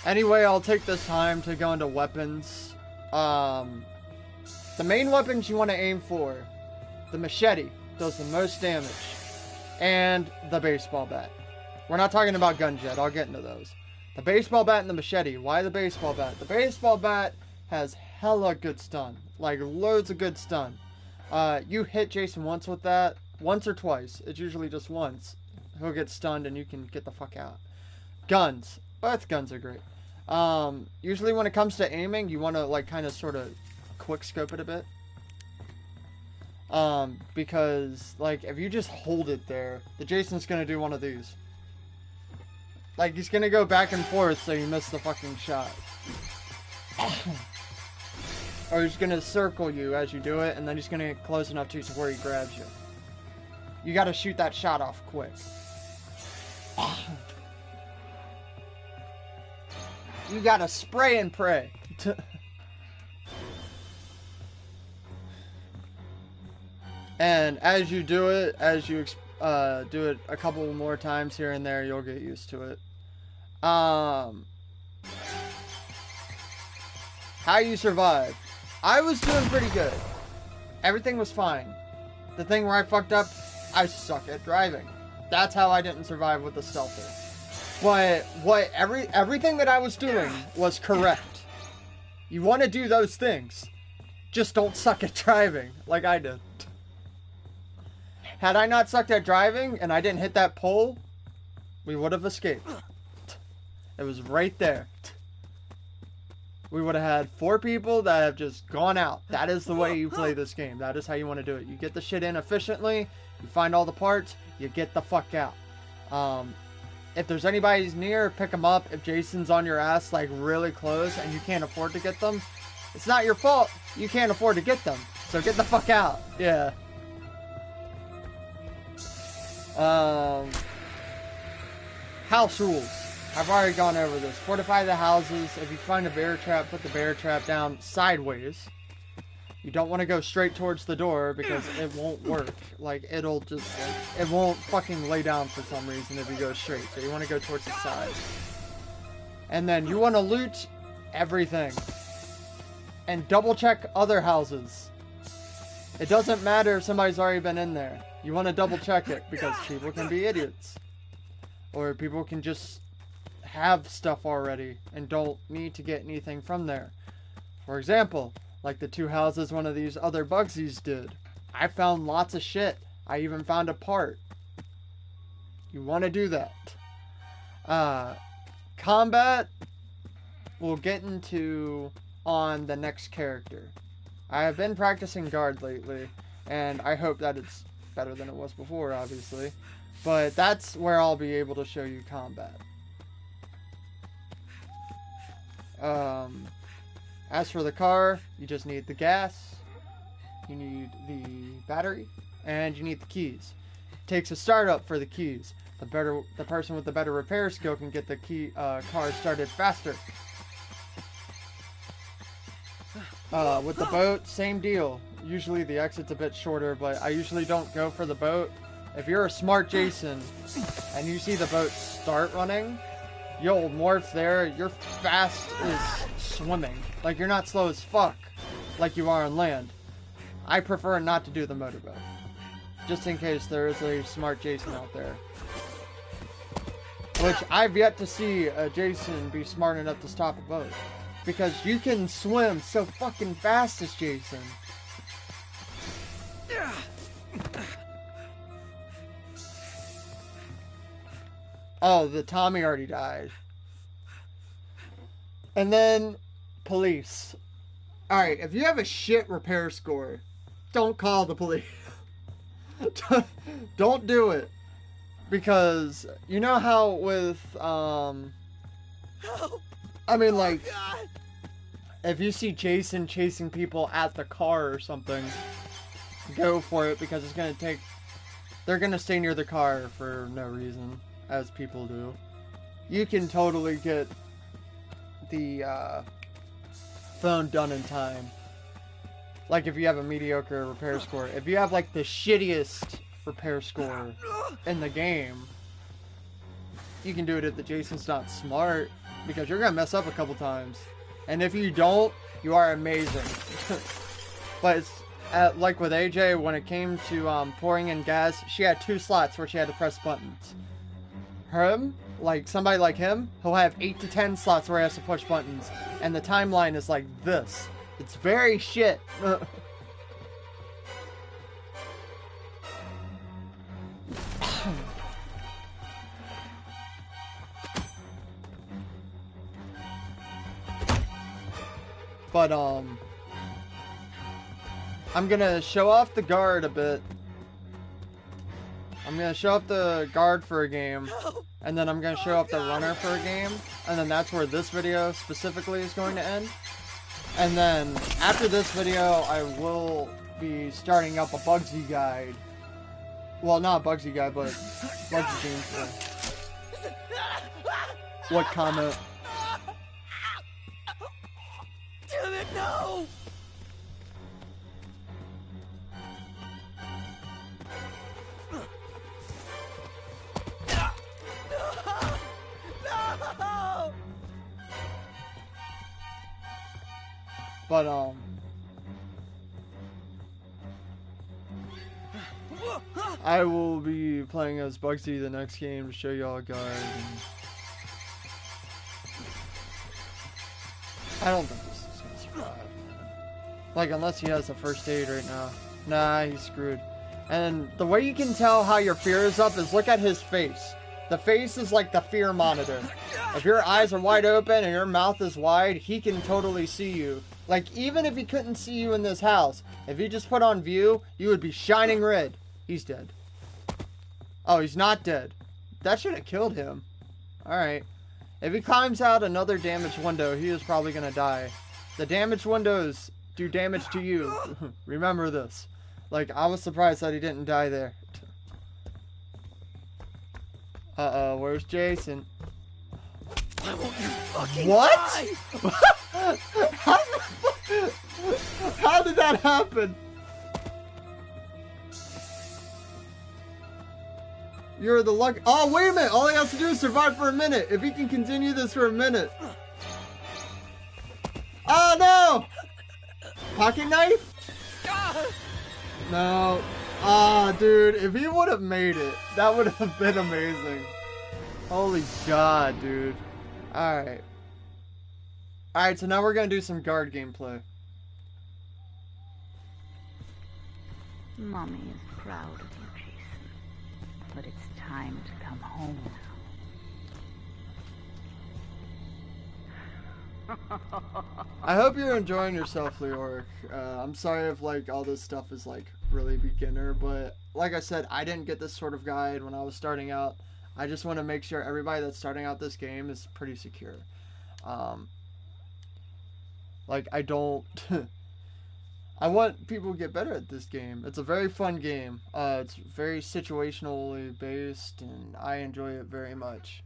S1: Anyway, I'll take this time to go into weapons. The main weapons you want to aim for, the machete does the most damage, and the baseball bat. We're not talking about guns yet, I'll get into those. The baseball bat and the machete. Why the baseball bat? The baseball bat has hella good stun, like loads of good stun. You hit Jason once with that, once or twice, it's usually just once. He'll get stunned and you can get the fuck out. Guns. Both guns are great. Usually when it comes to aiming, you want to like kind of sort of quick scope it a bit. Because like if you just hold it there, the Jason's gonna do one of these. Like he's gonna go back and forth so you miss the fucking shot. Or he's gonna circle you as you do it, and then he's gonna get close enough to where he grabs you. You gotta shoot that shot off quick. You gotta spray and pray. And as you do it, as you do it a couple more times here and there, you'll get used to it. How you survive? I was doing pretty good. Everything was fine. The thing where I fucked up, I suck at driving. That's how I didn't survive with the stealther. But everything that I was doing was correct. You want to do those things. Just don't suck at driving like I did. Had I not sucked at driving and I didn't hit that pole, we would have escaped. It was right there. We would have had 4 people that have just gone out. That is the way you play this game. That is how you want to do it. You get the shit in efficiently, you find all the parts, you get the fuck out. If there's anybody's near, pick them up. If Jason's on your ass like really close and you can't afford to get them, it's not your fault. You can't afford to get them. So get the fuck out. Yeah. House rules. I've already gone over this. Fortify the houses. If you find a bear trap, put the bear trap down sideways. You don't want to go straight towards the door because it won't work. Like, it'll just, like, it won't fucking lay down for some reason if you go straight. So you want to go towards the side. And then you want to loot everything. And double check other houses. It doesn't matter if somebody's already been in there. You want to double check it because people can be idiots. Or people can just have stuff already and don't need to get anything from there. For example, like the 2 houses one of these other Bugsies did. I found lots of shit. I even found a part. You want to do that. Combat, we'll get into on the next character. I have been practicing guard lately, and I hope that it's better than it was before, obviously. But that's where I'll be able to show you combat. As for the car, you just need the gas, you need the battery, and you need the keys. It takes a startup for the keys. The person with the better repair skill can get the car started faster. With the boat, same deal. Usually the exit's a bit shorter, but I usually don't go for the boat. If you're a smart Jason and you see the boat start running, you'll morph there. You're fast as swimming. Like, you're not slow as fuck like you are on land. I prefer not to do the motorboat, just in case there is a smart Jason out there. Which I've yet to see a Jason be smart enough to stop a boat. Because you can swim so fucking fast as Jason. Oh, the Tommy already died. And then, police. Alright, if you have a shit repair score, don't call the police. Don't do it. Because, you know how with,
S3: Help!
S1: I mean, like,
S3: God!
S1: if you see Jason chasing people at the car or something, go for it, because it's gonna take, they're gonna stay near the car for no reason, as people do. You can totally get the, phone done in time. Like, if you have a mediocre repair score. If you have, like, the shittiest repair score in the game, you can do it if the Jason's not smart, because you're gonna mess up a couple times. And if you don't, you are amazing. But it's like with AJ, when it came to pouring in gas, she had 2 slots where she had to press buttons. Him, like somebody like him, he'll have 8 to 10 slots where he has to push buttons, and the timeline is like this. It's very shit. But, I'm gonna show off the guard a bit. I'm gonna show off the guard for a game, and then I'm gonna show off the runner for a game, and then that's where this video specifically is going to end. And then, after this video, I will be starting up a Bugsy guide. Well, not a Bugsy guide, but Bugsy gameplay. What comment?
S3: Damn it, no! No!
S1: But, I will be playing as Bugsy the next game to show y'all a guide. And I don't think this is gonna survive. Like, unless he has a first aid right now. Nah, he's screwed. And the way you can tell how your fear is up is look at his face. The face is like the fear monitor. If your eyes are wide open and your mouth is wide, he can totally see you. Like, even if he couldn't see you in this house, if he just put on view, you would be shining red. He's dead. Oh, he's not dead. That should have killed him. Alright. If he climbs out another damaged window, he is probably going to die. The damaged windows do damage to you. Remember this. Like, I was surprised that he didn't die there. Uh-oh, where's Jason?
S3: Why won't you fucking
S1: What?
S3: die?
S1: How did that happen? You're the luck. Oh, wait a minute. All he has to do is survive for a minute. If he can continue this for a minute. Oh, no. Pocket knife? No. Ah, dude. If he would have made it, that would have been amazing. Holy God, dude. Alright. Alright, so now we're going to do some guard gameplay.
S5: Mommy is proud of you, Jason. But it's time to come home now.
S1: I hope you're enjoying yourself, Leoric. I'm sorry if, like, all this stuff is, like, really beginner, but like I said, I didn't get this sort of guide when I was starting out. I just want to make sure everybody that's starting out this game is pretty secure. Like, I don't... I want people to get better at this game. It's a very fun game. It's very situationally based, and I enjoy it very much.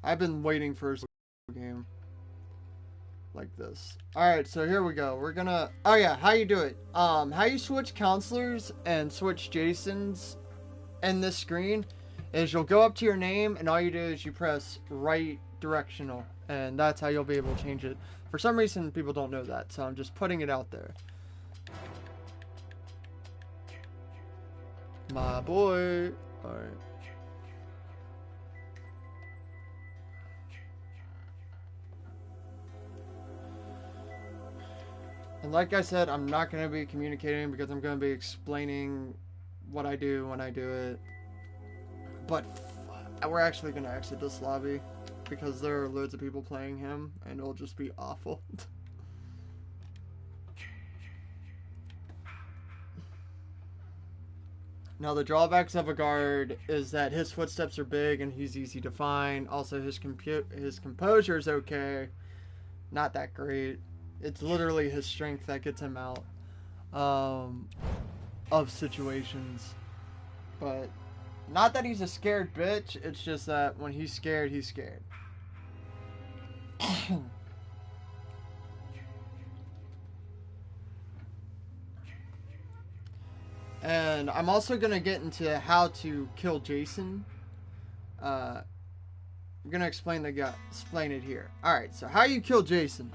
S1: I've been waiting for a game like this. Alright, so here we go. We're gonna... Oh yeah, how you do it. How you switch counselors and switch Jasons in this screen is you'll go up to your name, and all you do is you press right directional, and that's how you'll be able to change it. For some reason, people don't know that, so I'm just putting it out there. My boy. Alright. And like I said, I'm not going to be communicating because I'm going to be explaining what I do when I do it. But we're actually going to exit this lobby because there are loads of people playing him and it'll just be awful. Now the drawbacks of a guard is that his footsteps are big and he's easy to find. Also his composure is okay. Not that great. It's literally his strength that gets him out of situations. But not that he's a scared bitch, it's just that when he's scared, he's scared. And I'm also going to get into how to kill Jason. I'm going to explain it here. Alright, so how you kill Jason.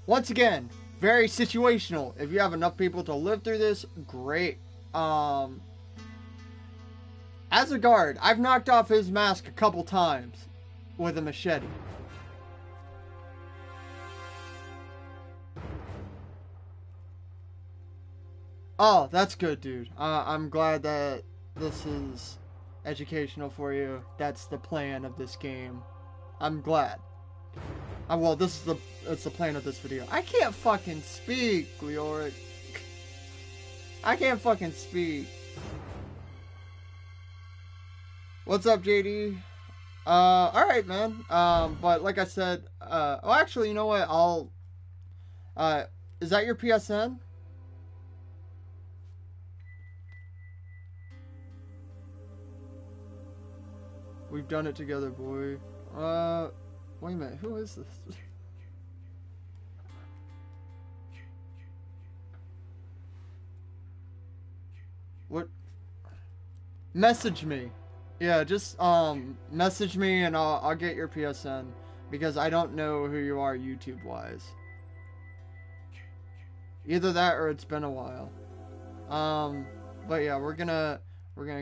S1: Once again, very situational. If you have enough people to live through this, great. As a guard, I've knocked off his mask a couple times with a machete. Oh, that's good, dude. I'm glad that this is educational for you. That's the plan of this game. I'm glad. Well, it's the plan of this video. I can't fucking speak, Leoric. I can't fucking speak. What's up, JD? Alright, man. But like I said, oh, actually, you know what? Is that your PSN? We've done it together, boy. Wait a minute, who is this? What? Message me. Yeah, just message me and I'll get your PSN because I don't know who you are YouTube wise. Either that or it's been a while. But yeah, we're gonna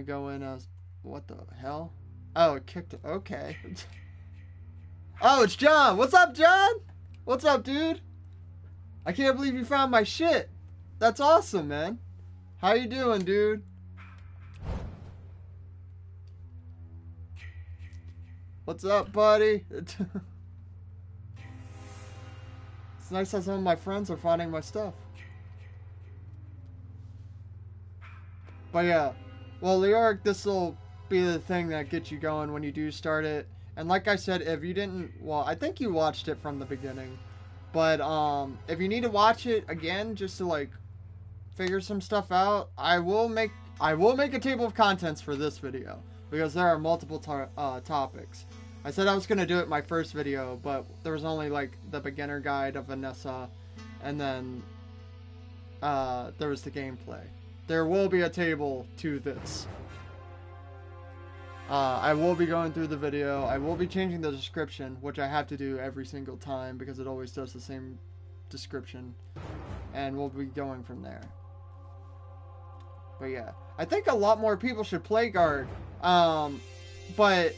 S1: go in as what the hell? Oh, it kicked it. Okay. Oh, it's John. What's up, John? What's up, dude? I can't believe you found my shit. That's awesome, man. How you doing, dude? What's up, buddy? It's nice that some of my friends are finding my stuff. But yeah. Well, Leoric, this'll be the thing that gets you going when you do start it. And like I said, if you didn't, well, I think you watched it from the beginning, but if you need to watch it again just to like figure some stuff out, I will make a table of contents for this video because there are multiple topics. I said I was gonna do it in my first video, but there was only like the beginner guide of Vanessa, and then there was the gameplay. There will be a table to this. I will be going through the video. I will be changing the description, which I have to do every single time because it always does the same description. And we'll be going from there. But yeah, I think a lot more people should play guard. But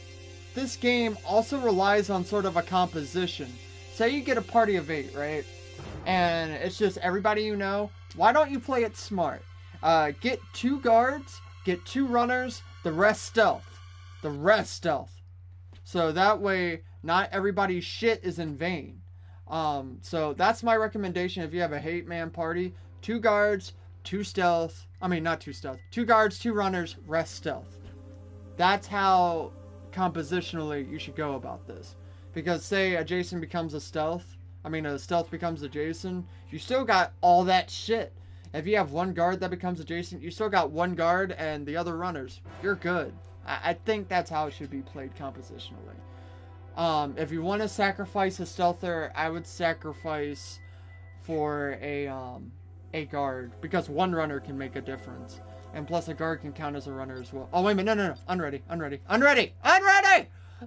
S1: this game also relies on sort of a composition. Say you get a party of 8, right? And it's just everybody you know. Why don't you play it smart? Get 2 guards, get 2 runners, the rest stealth. The rest stealth. So that way, not everybody's shit is in vain. So that's my recommendation if you have a 8-man party. 2 guards, 2 stealth. I mean, not 2 stealth. 2 guards, 2 runners, rest stealth. That's how compositionally you should go about this. Because say a Jason becomes a stealth, a stealth becomes a Jason, you still got all that shit. If you have one guard that becomes a Jason, you still got one guard and the other runners. You're good. I think that's how it should be played compositionally. If you want to sacrifice a stealther, I would sacrifice for a guard, because one runner can make a difference. And plus a guard can count as a runner as well. Oh, wait a minute, no. Unready.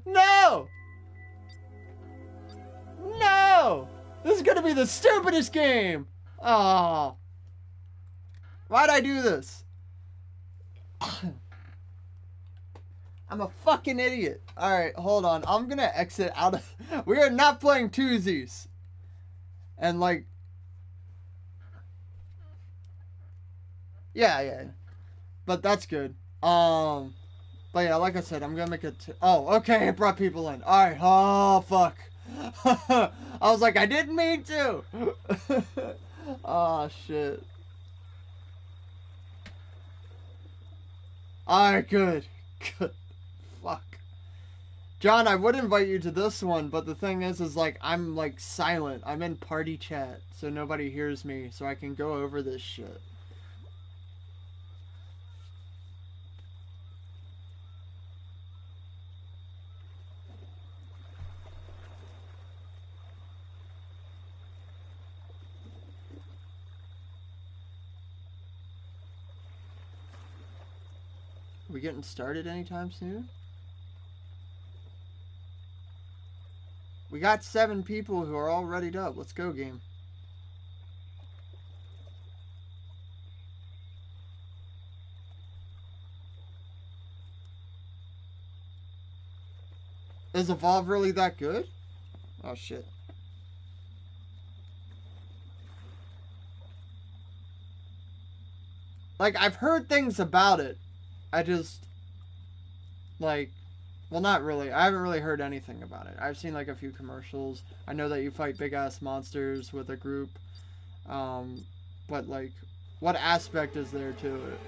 S1: No! No! This is gonna be the stupidest game! Oh. Why'd I do this? I'm a fucking idiot. Alright, hold on. I'm gonna exit out of... We are not playing twosies. And like... Yeah. But that's good. But yeah, like I said, I'm gonna make it... Oh, okay, it brought people in. Alright, oh, fuck. I was like, I didn't mean to. Oh, shit. Alright, good. Fuck. John, I would invite you to this one, but the thing is like, I'm like silent. I'm in party chat, so nobody hears me, so I can go over this shit. We getting started anytime soon? We got 7 people who are all readied up. Let's go, game. Is Evolve really that good? Oh, shit. Like, I've heard things about it. I just, like, well, not really. I haven't really heard anything about it. I've seen, like, a few commercials. I know that you fight big-ass monsters with a group. But, like, what aspect is there to it?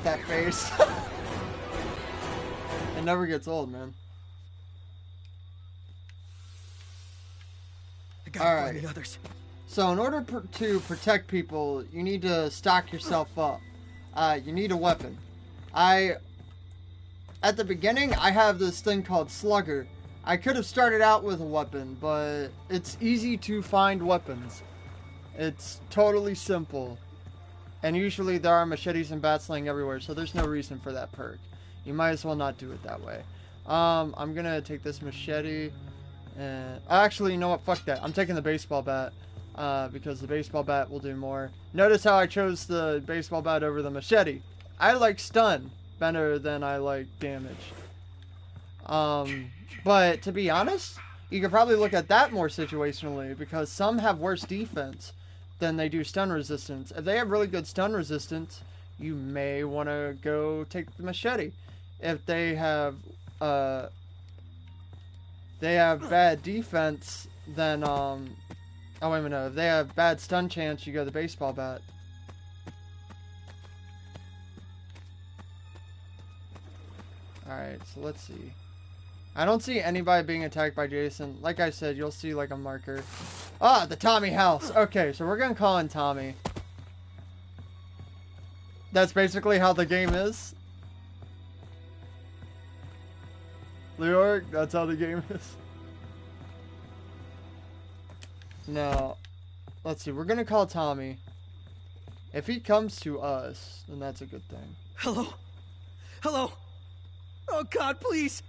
S1: That face. It never gets old, man. Alright, so in order to protect people, you need to stock yourself up. You need a weapon. At the beginning, I have this thing called Slugger. I could have started out with a weapon, but it's easy to find weapons. It's totally simple. And usually there are machetes and bat sling everywhere, so there's no reason for that perk. You might as well not do it that way. I'm gonna take this machete. Actually, you know what? Fuck that. I'm taking the baseball bat, because the baseball bat will do more. Notice how I chose the baseball bat over the machete. I like stun better than I like damage. But to be honest, you could probably look at that more situationally, because some have worse defense than they do stun resistance. If they have really good stun resistance, you may want to go take the machete. If they have bad defense, then, oh, wait a minute, if they have bad stun chance, you go the baseball bat. Alright, so let's see. I don't see anybody being attacked by Jason. Like I said, you'll see, like, a marker. Ah, the Tommy house! Okay, so we're gonna call in Tommy. That's basically how the game is. Leoric, that's how the game is. Now, let's see. We're going to call Tommy. If he comes to us, then that's a good thing.
S3: Hello? Hello? Oh, God, please.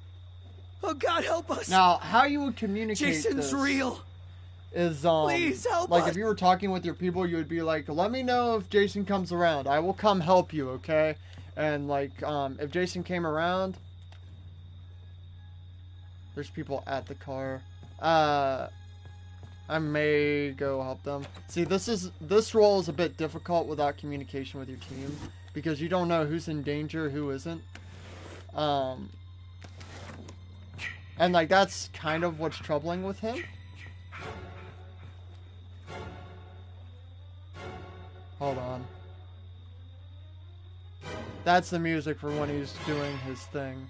S3: Oh, God, help us.
S1: Now, how you would communicate
S3: Jason's
S1: this
S3: real.
S1: Is,
S3: Please help
S1: like,
S3: us.
S1: if you were talking with your people, you would be like, let me know if Jason comes around. I will come help you, okay? And, like, if Jason came around... There's people at the car. I may go help them. See, this role is a bit difficult without communication with your team, because you don't know who's in danger, who isn't. And like that's kind of what's troubling with him. Hold on. That's the music for when he's doing his thing.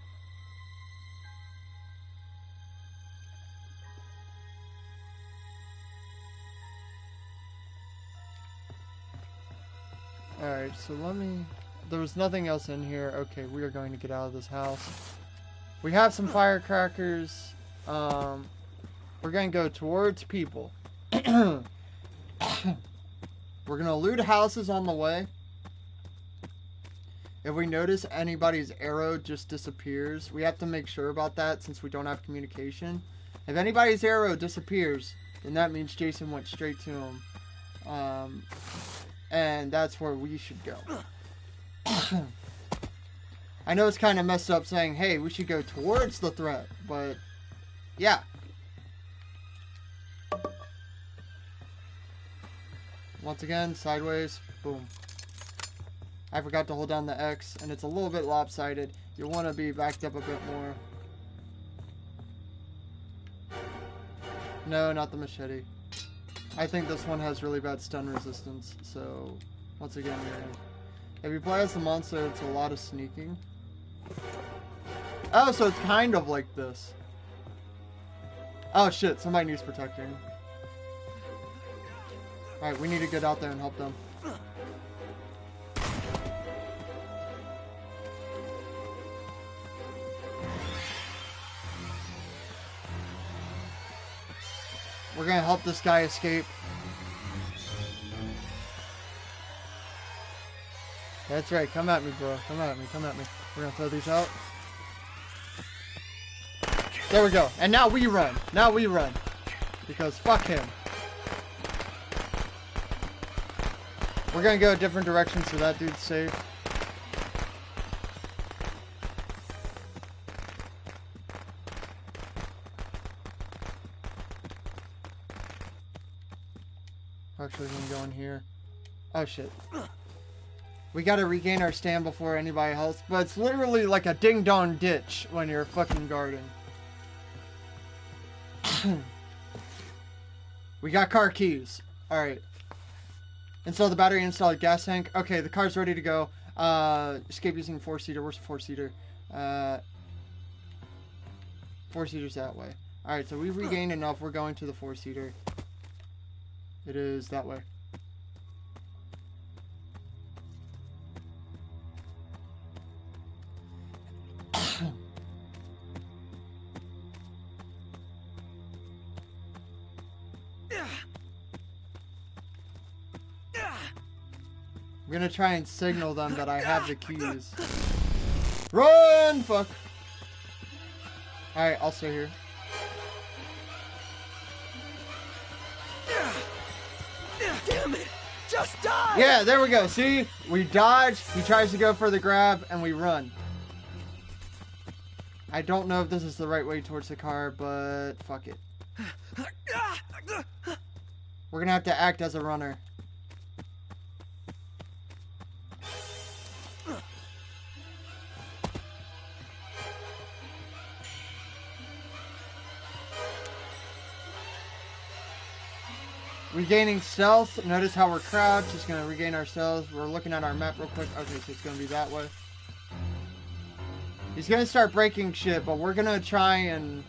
S1: Alright, so let me... There was nothing else in here. Okay, we are going to get out of this house. We have some firecrackers. We're going to go towards people. We're going to loot houses on the way. If we notice anybody's arrow just disappears, we have to make sure about that since we don't have communication. If anybody's arrow disappears, then that means Jason went straight to him. And that's where we should go. I know it's kind of messed up saying, hey, we should go towards the threat, but yeah. Once again, sideways, boom. I forgot to hold down the X, and it's a little bit lopsided. You'll want to be backed up a bit more. No, not the machete. I think this one has really bad stun resistance, so once again, if you play as the monster, it's a lot of sneaking. Oh, so it's kind of like this. Oh shit, somebody needs protecting. Alright, we need to get out there and help them. We're gonna help this guy escape. That's right, come at me, bro. Come at me, come at me. We're gonna throw these out. There we go. And now we run. Now we run. Because fuck him. We're gonna go a different direction so that dude's safe. Actually, we can go in here. Oh shit. We gotta regain our stand before anybody else. But it's literally like a ding-dong ditch when you're fucking guarding. We got car keys. Alright. Install the battery, install a gas tank. Okay, the car's ready to go. Escape using 4-seater. Where's the 4-seater? 4-seater's that way. Alright, so we regained enough. We're going to the 4-seater. It is that way. I'm gonna try and signal them that I have the keys. Run! Fuck. Alright, I'll stay here.
S3: Damn it! Just die!
S1: Yeah, there we go. See? We dodge, he tries to go for the grab, and we run. I don't know if this is the right way towards the car, but fuck it. We're gonna have to act as a runner. Regaining stealth. Notice how we're crouched. Just gonna regain our stealth. We're looking at our map real quick. Okay, so it's gonna be that way. He's gonna start breaking shit, but we're gonna try and...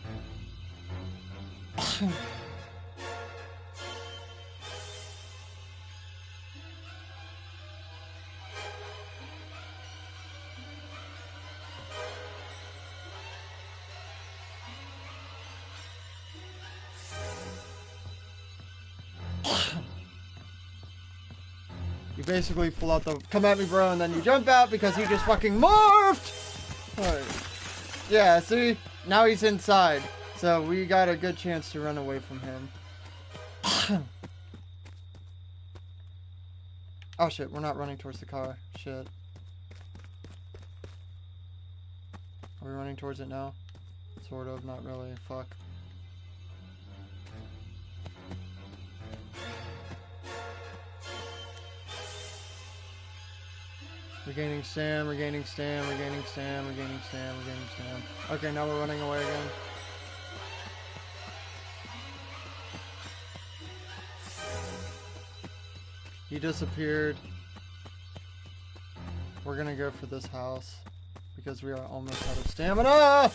S1: You basically pull out the come at me bro and then you jump out because he just fucking morphed! Right. Yeah, see? Now he's inside. So we got a good chance to run away from him. Oh shit, we're not running towards the car. Shit. Are we running towards it now? Sort of, not really. Fuck. Regaining Sam, regaining Sam, regaining Sam, regaining Sam, regaining Sam. Okay, now we're running away again. He disappeared. We're gonna go for this house because we are almost out of stamina.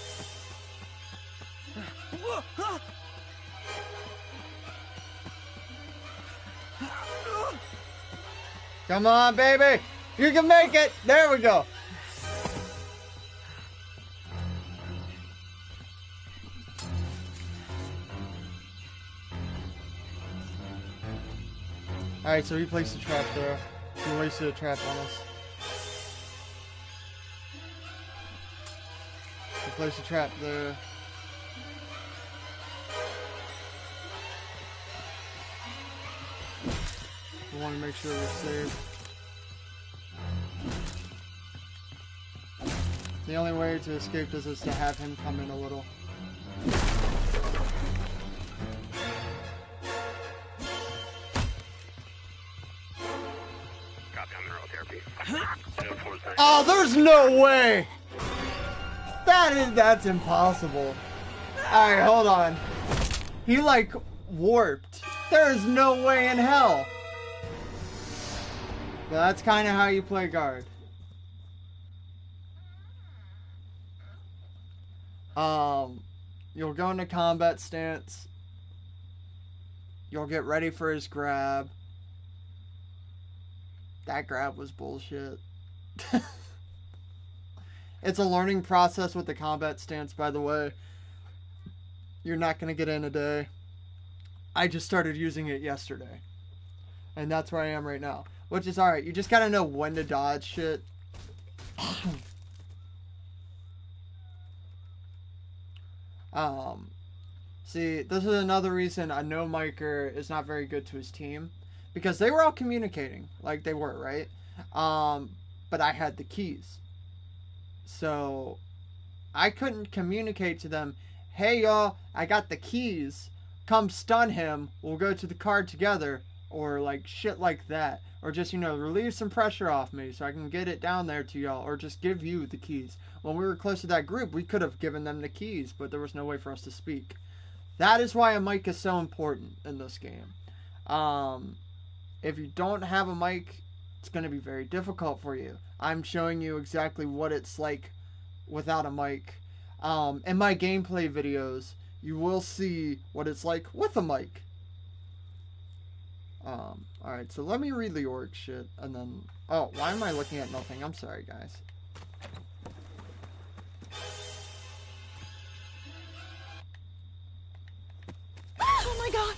S1: Come on, baby. You can make it. There we go. Alright, so he placed a trap there. He wasted a trap on us. He placed a trap there. We want to make sure we're safe. The only way to escape this is to have him come in a little. Oh, there's no way! That's impossible. Alright, hold on. He like warped. There's no way in hell. But that's kind of how you play guard. You'll go into combat stance. You'll get ready for his grab. That grab was bullshit. It's a learning process with the combat stance, by the way. You're not going to get in a day. I just started using it yesterday. And that's where I am right now. Which is alright. You just gotta know when to dodge shit. See, this is another reason a no-micer is not very good to his team. Because they were all communicating. Like they were, right? But I had the keys. So, I couldn't communicate to them, hey y'all, I got the keys. Come stun him. We'll go to the card together. Or like shit like that. Or just, you know, relieve some pressure off me so I can get it down there to y'all. Or just give you the keys. When we were close to that group, we could have given them the keys. But there was no way for us to speak. That is why a mic is so important in this game. If you don't have a mic, it's going to be very difficult for you. I'm showing you exactly what it's like without a mic. In my gameplay videos, you will see what it's like with a mic. Alright, so let me read the org shit, and then... Oh, why am I looking at nothing? I'm sorry, guys.
S4: Oh my god!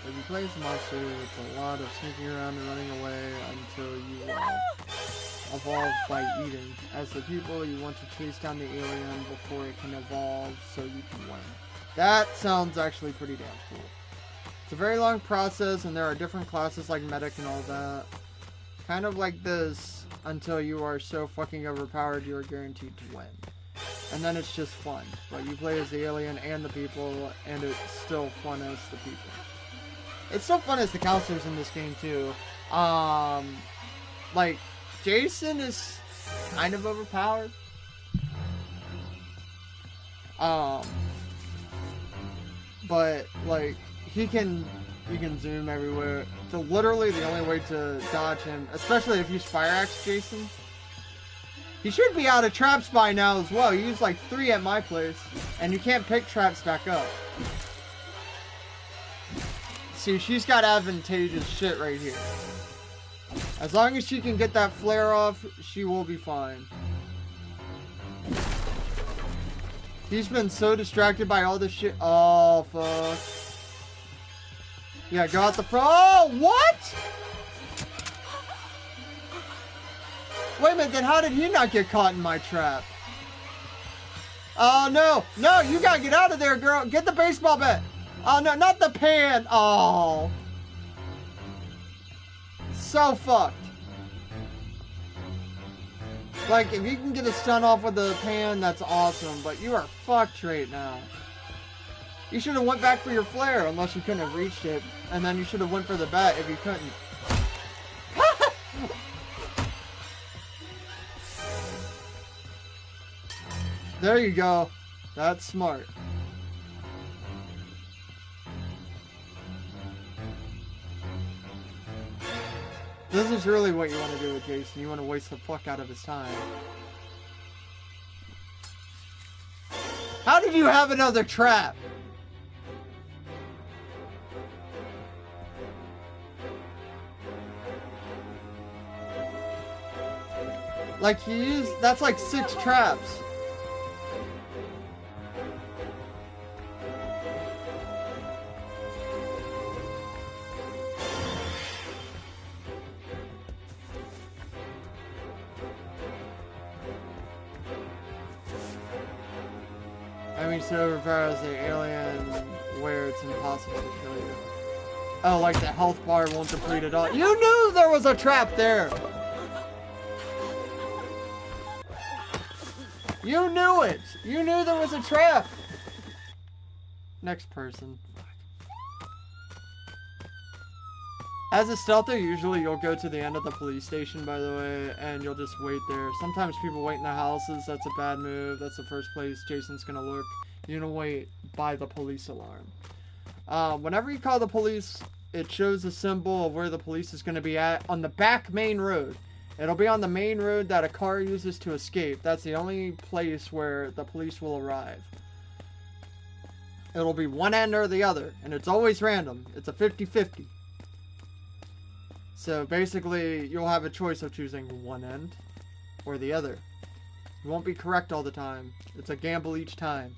S1: If you play as a monster, it's a lot of sneaking around and running away until you evolve by eating. As the people, you want to chase down the alien before it can evolve so you can win. That sounds actually pretty damn cool. It's a very long process, and there are different classes like medic and all that. Kind of like this, until you are so fucking overpowered you are guaranteed to win. And then it's just fun. Like, you play as the alien and the people, and it's still fun as the people. It's still fun as the counselors in this game, too. Like, Jason is kind of overpowered. But, like, you can zoom everywhere. So literally the only way to dodge him, especially if you Fire Axe Jason, he should be out of traps by now as well. He used like 3 at my place, and you can't pick traps back up. See, she's got advantageous shit right here. As long as she can get that flare off, she will be fine. He's been so distracted by all this shit. Oh, fuck. Yeah, go out the front. Oh, what? Wait a minute, then how did he not get caught in my trap? Oh, no. No, you gotta get out of there, girl. Get the baseball bat. Oh, no, not the pan. Oh. So fucked. Like, if you can get a stun off with the pan, that's awesome. But you are fucked right now. You should have went back for your flare, unless you couldn't have reached it. And then you should have went for the bat if you couldn't. There you go. That's smart. is really what you want to do with Jason. You want to waste the fuck out of his time. How did you have another trap? Like, he used... That's like 6 traps. I mean, so requires the alien where it's impossible to kill you. Oh, like the health bar won't deplete at all. You knew there was a trap there! You knew it! You knew there was a trap! Next person. As a stealther, usually you'll go to the end of the police station, by the way, and you'll just wait there. Sometimes people wait in the houses. That's a bad move. That's the first place Jason's gonna look. You're gonna wait by the police alarm. Whenever you call the police, it shows a symbol of where the police is gonna be at on the back main road. It'll be on the main road that a car uses to escape. That's the only place where the police will arrive. It'll be one end or the other, and it's always random. It's a 50-50. So basically, you'll have a choice of choosing one end or the other. You won't be correct all the time. It's a gamble each time.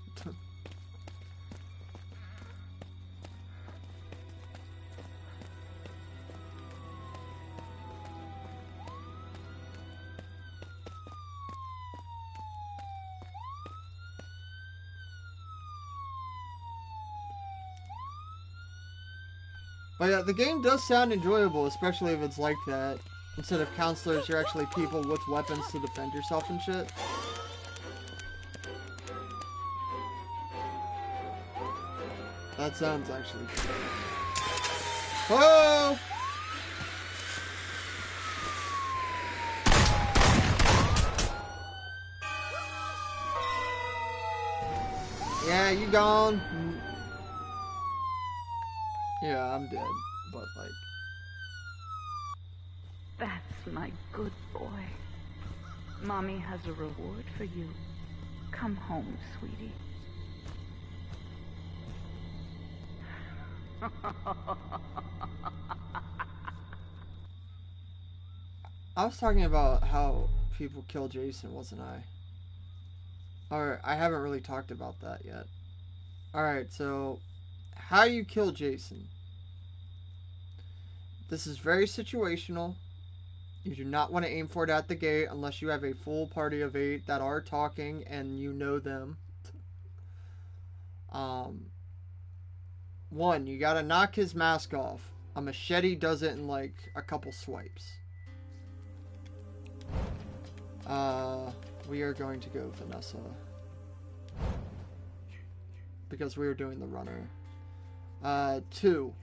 S1: But yeah, the game does sound enjoyable, especially if it's like that. Instead of counselors, you're actually people with weapons to defend yourself and shit. That sounds actually cool. Whoa! Yeah, you gone. Yeah, I'm dead, but like...
S5: That's my good boy. Mommy has a reward for you. Come home, sweetie.
S1: I was talking about how people kill Jason, wasn't I? Or, I haven't really talked about that yet. Alright, so... how you kill Jason. This is very situational. You do not want to aim for it at the gate unless you have a full party of 8 that are talking and you know them. One, you gotta knock his mask off. A machete does it in like a couple swipes. We are going to go Vanessa. Because we are doing the runner. 2.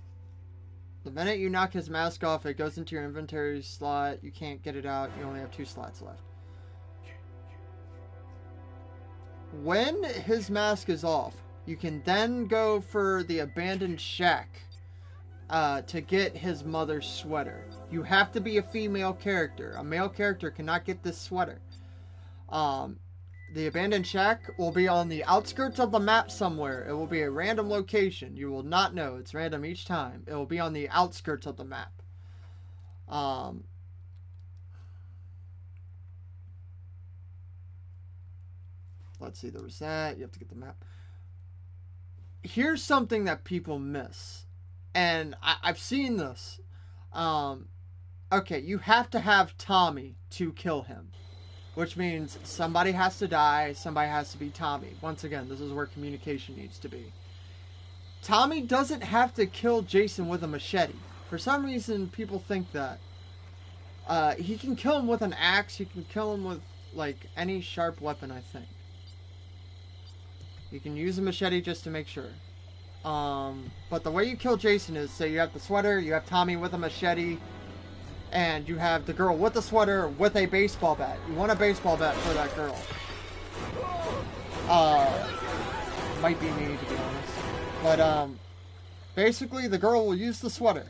S1: The minute you knock his mask off, it goes into your inventory slot. You can't get it out. You only have 2 slots left. When his mask is off, you can then go for the abandoned shack to get his mother's sweater. You have to be a female character. A male character cannot get this sweater. The abandoned shack will be on the outskirts of the map somewhere. It will be a random location. You will not know. It's random each time. It will be on the outskirts of the map. Let's see, there was that. You have to get the map. Here's something that people miss. And I've seen this. Okay, you have to have Tommy to kill him. Which means somebody has to die, somebody has to be Tommy. Once again, this is where communication needs to be. Tommy doesn't have to kill Jason with a machete. For some reason, people think that. He can kill him with an axe, he can kill him with, like, any sharp weapon, I think. You can use a machete just to make sure. But the way you kill Jason is, say you have the sweater, you have Tommy with a machete, and you have the girl with the sweater with a baseball bat. You want a baseball bat for that girl. Might be me, to be honest. But, basically, the girl will use the sweater.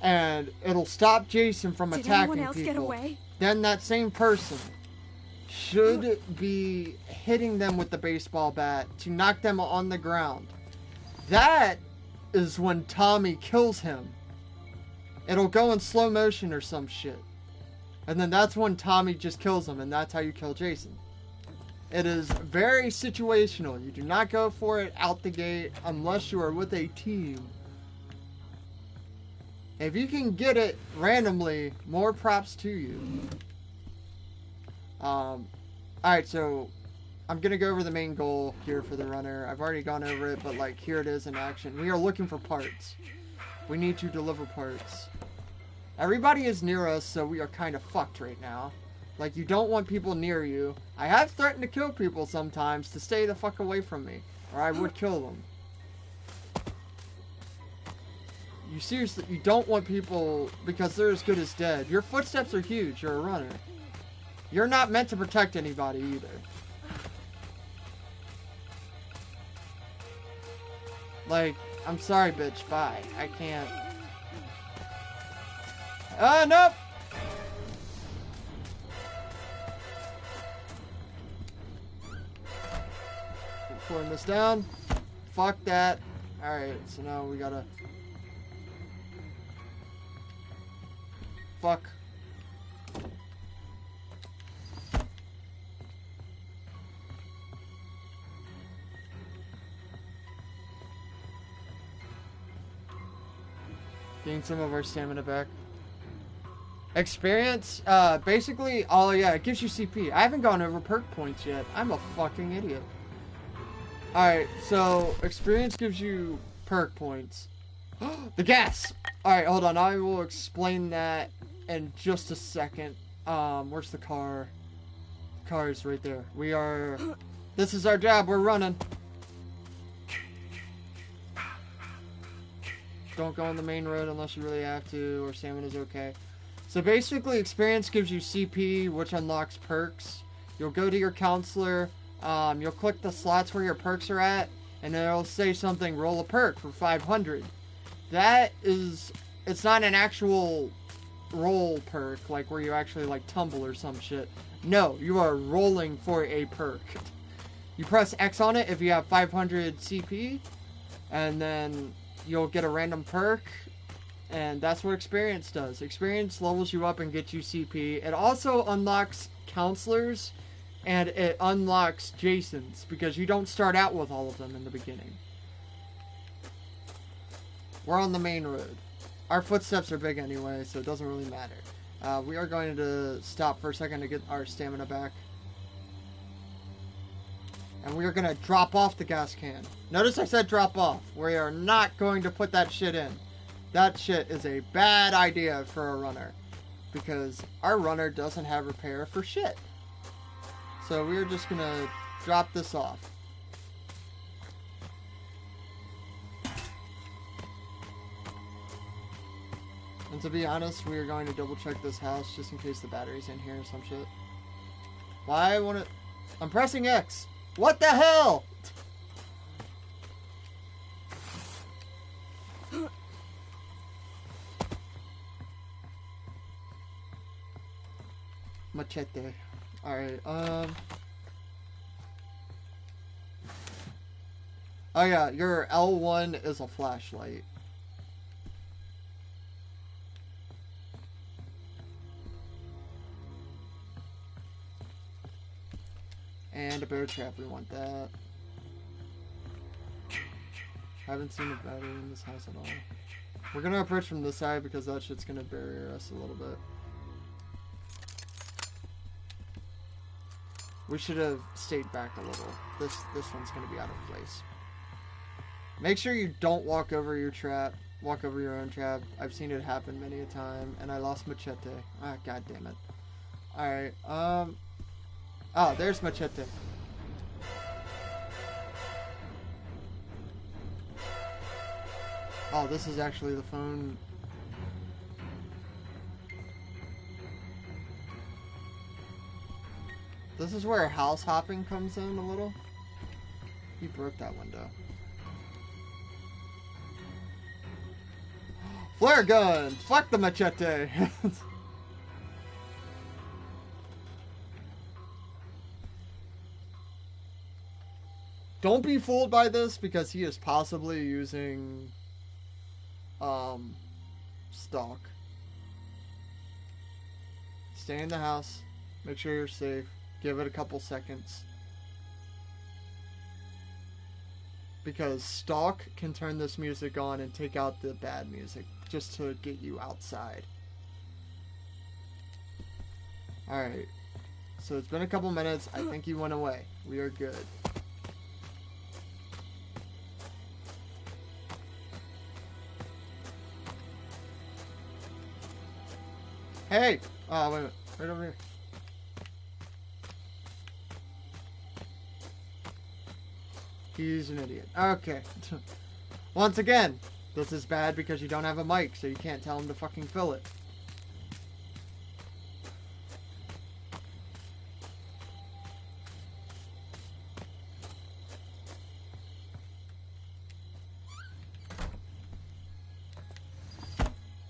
S1: and it'll stop Jason from
S2: Did
S1: attacking
S2: anyone else
S1: people.
S2: get away?
S1: Then that same person should be hitting them with the baseball bat to knock them on the ground. That is when Tommy kills him. It'll go in slow motion or some shit. And then that's when Tommy just kills him, and that's how you kill Jason. It is very situational. You do not go for it out the gate unless you are with a team. If you can get it randomly, more props to you. Alright, so I'm going to go over the main goal here for the runner. I've already gone over it, but like here it is in action. We are looking for parts. We need to deliver parts. Everybody is near us, so we are kind of fucked right now. Like, you don't want people near you. I have threatened to kill people sometimes to stay the fuck away from me, or I would kill them. You seriously, you don't want people, because they're as good as dead. Your footsteps are huge, you're a runner. You're not meant to protect anybody either. Like, I'm sorry, bitch, bye. I can't. Nope! Pulling this down. Fuck that. Alright, so now we gotta... Fuck. Getting some of our stamina back. Experience, basically, oh yeah, it gives you CP. I haven't gone over perk points yet. I'm a fucking idiot. Alright, so, experience gives you perk points. The gas! Alright, hold on, I will explain that in just a second. Where's the car? The car is right there. We are... This is our job, we're running. Don't go on the main road unless you really have to, or stamina's okay. So basically, experience gives you CP, which unlocks perks. You'll go to your counselor, you'll click the slots where your perks are at, and it'll say something, roll a perk for 500. That is, it's not an actual roll perk, like where you actually like tumble or some shit. No, you are rolling for a perk. You press X on it if you have 500 CP, and then you'll get a random perk. And that's what experience does. Experience levels you up and gets you CP. It also unlocks counselors, and it unlocks Jasons, because you don't start out with all of them in the beginning. We're on the main road. Our footsteps are big anyway, so it doesn't really matter. We are going to stop for a second to get our stamina back. And we are going to drop off the gas can. Notice I said drop off. We are not going to put that shit in. That shit is a bad idea for a runner, because our runner doesn't have repair for shit. So we're just gonna drop this off. And to be honest, we are going to double check this house just in case the battery's in here or some shit. Why won't it? I'm pressing X. What the hell? Machete. Alright, oh yeah, your L1 is a flashlight. And a bear trap, we want that. Haven't seen a battery in this house at all. We're gonna approach from this side because that shit's gonna barrier us a little bit. We should have stayed back a little. This one's going to be out of place. Make sure you don't walk over your trap. Walk over your own trap. I've seen it happen many a time. And I lost Machete. Ah, god damn it. Alright, oh, there's Machete. Oh, this is actually the phone. This is where house hopping comes in a little. You broke that window. Flare gun! Fuck the machete! Don't be fooled by this because he is possibly using stock. Stay in the house. Make sure you're safe. Give it a couple seconds. Because stock can turn this music on and take out the bad music just to get you outside. Alright. So it's been a couple minutes. I think he went away. We are good. Hey! Oh, wait a minute. Right over here. He's an idiot. Okay. Once again, this is bad because you don't have a mic, so you can't tell him to fucking fill it.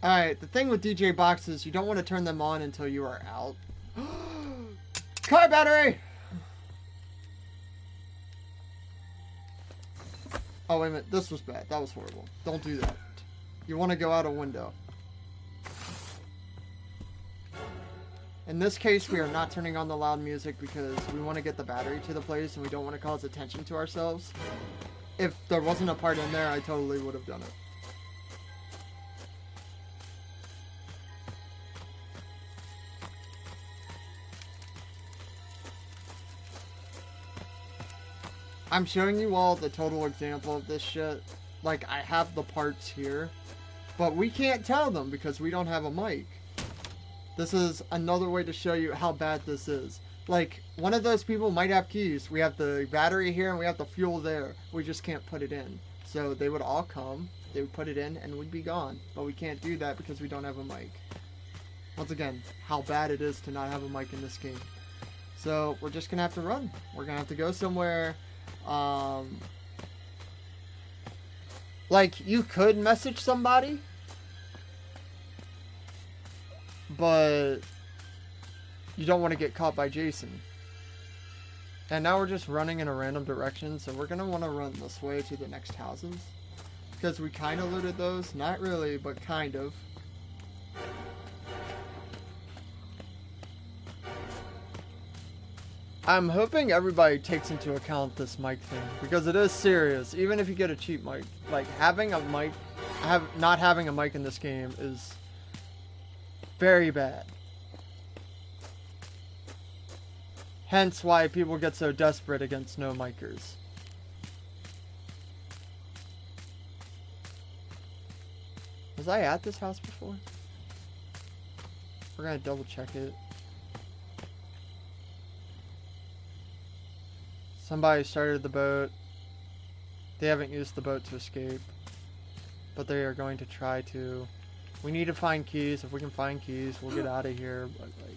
S1: Alright, the thing with DJ boxes, you don't want to turn them on until you are out. Car battery! Oh, wait a minute. This was bad. That was horrible. Don't do that. You want to go out a window. In this case, we are not turning on the loud music because we want to get the battery to the place and we don't want to cause attention to ourselves. If there wasn't a part in there, I totally would have done it. I'm showing you all the total example of this shit. Like, I have the parts here, but we can't tell them because we don't have a mic. This is another way to show you how bad this is. Like, one of those people might have keys. We have the battery here and we have the fuel there. We just can't put it in. So they would all come, they would put it in, and we'd be gone. But we can't do that because we don't have a mic. Once again, how bad it is to not have a mic in this game. So we're just gonna have to run. We're gonna have to go somewhere. Like, you could message somebody, but you don't want to get caught by Jason. And now we're just running in a random direction, so we're going to want to run this way to the next houses. Because we kind of looted those. Not really, but kind of. I'm hoping everybody takes into account this mic thing, because it is serious. Even if you get a cheap mic, like having a mic, not having a mic in this game is very bad. Hence why people get so desperate against no micers. Was I at this house before? We're gonna double check it. Somebody started the boat. They haven't used the boat to escape, but they are going to try to. We need to find keys. If we can find keys, we'll get out of here. But like,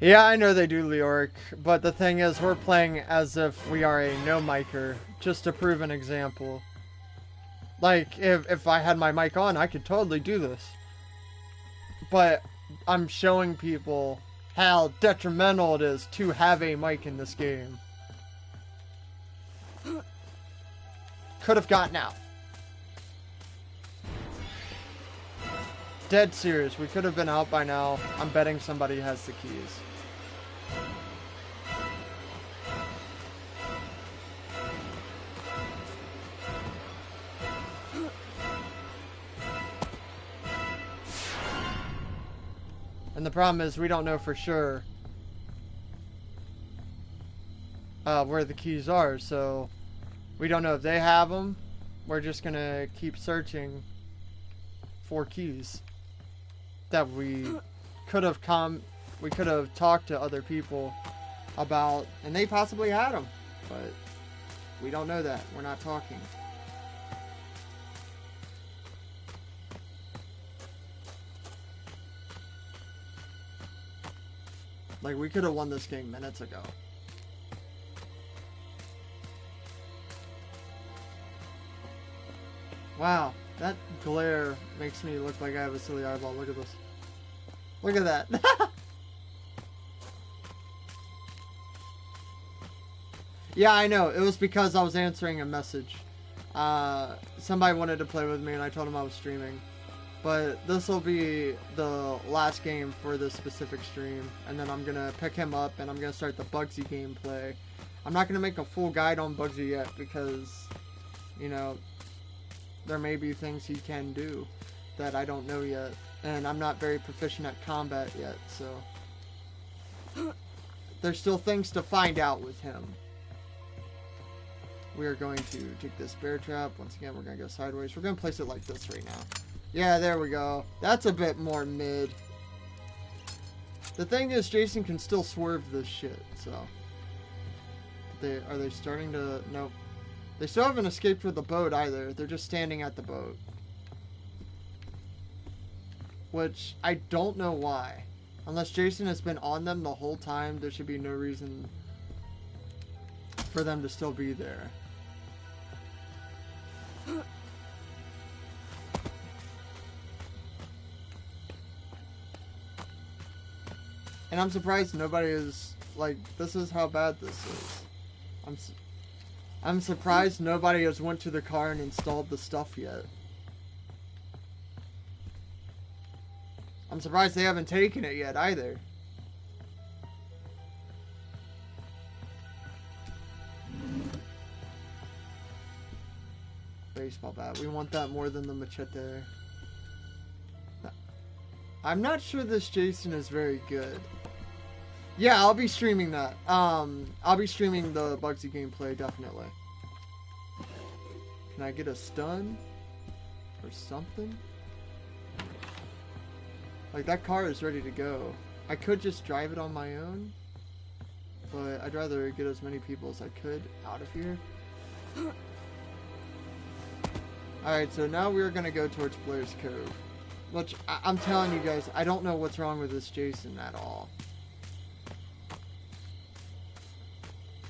S1: yeah, I know they do Leoric, but the thing is, we're playing as if we are a no-micer, just to prove an example. Like, if I had my mic on, I could totally do this. But I'm showing people how detrimental it is to have a mic in this game. Could have gotten out. Dead serious, we could have been out by now. I'm betting somebody has the keys. And the problem is we don't know for sure where the keys are, so we don't know if they have them. We're just gonna keep searching for keys that we could have talked to other people about, and they possibly had them, but we don't know that. We're not talking. Like, we could have won this game minutes ago. Wow, that glare makes me look like I have a silly eyeball. Look at this. Look at that. Yeah, I know. It was because I was answering a message. Somebody wanted to play with me and I told him I was streaming. But this will be the last game for this specific stream. And then I'm going to pick him up and I'm going to start the Bugsy gameplay. I'm not going to make a full guide on Bugsy yet because, you know, there may be things he can do that I don't know yet. And I'm not very proficient at combat yet, so there's still things to find out with him. We are going to take this bear trap. Once again, we're going to go sideways. We're going to place it like this right now. Yeah, there we go. That's a bit more mid. The thing is, Jason can still swerve this shit, so. Are they starting to... Nope. They still haven't escaped with the boat either. They're just standing at the boat. Which, I don't know why. Unless Jason has been on them the whole time, there should be no reason for them to still be there. And I'm surprised nobody is, like, this is how bad this is. I'm surprised nobody has went to the car and installed the stuff yet. I'm surprised they haven't taken it yet either. Baseball bat. We want that more than the machete. I'm not sure this Jason is very good. Yeah, I'll be streaming that. I'll be streaming the Bugsy gameplay, definitely. Can I get a stun? Or something? Like, that car is ready to go. I could just drive it on my own. But I'd rather get as many people as I could out of here. Alright, so now we're gonna go towards Blair's Cove. Which, I'm telling you guys, I don't know what's wrong with this Jason at all.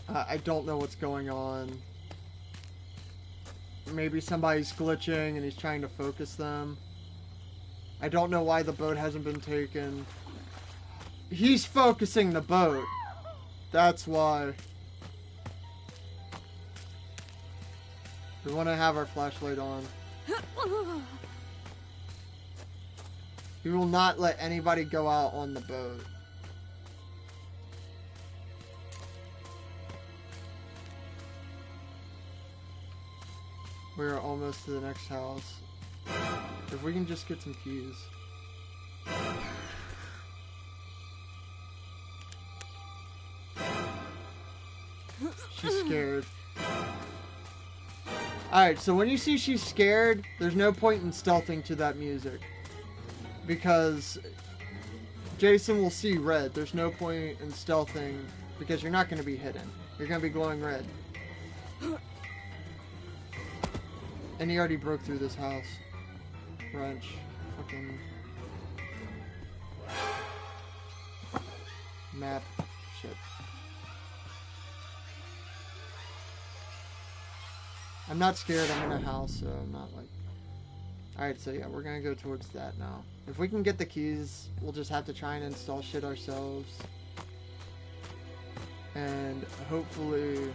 S1: I don't know what's going on. Maybe somebody's glitching and he's trying to focus them. I don't know why the boat hasn't been taken. He's focusing the boat. That's why. We want to have our flashlight on. We will not let anybody go out on the boat. We're almost to the next house. If we can just get some keys. She's scared. Alright, so when you see she's scared, there's no point in stealthing to that music. Because Jason will see red. There's no point in stealthing because you're not going to be hidden. You're going to be glowing red. And he already broke through this house. Wrench. Fucking... Map. Shit. I'm not scared. I'm in a house, so I'm not like... Alright, so yeah, we're gonna go towards that now. If we can get the keys, we'll just have to try and install shit ourselves. And hopefully...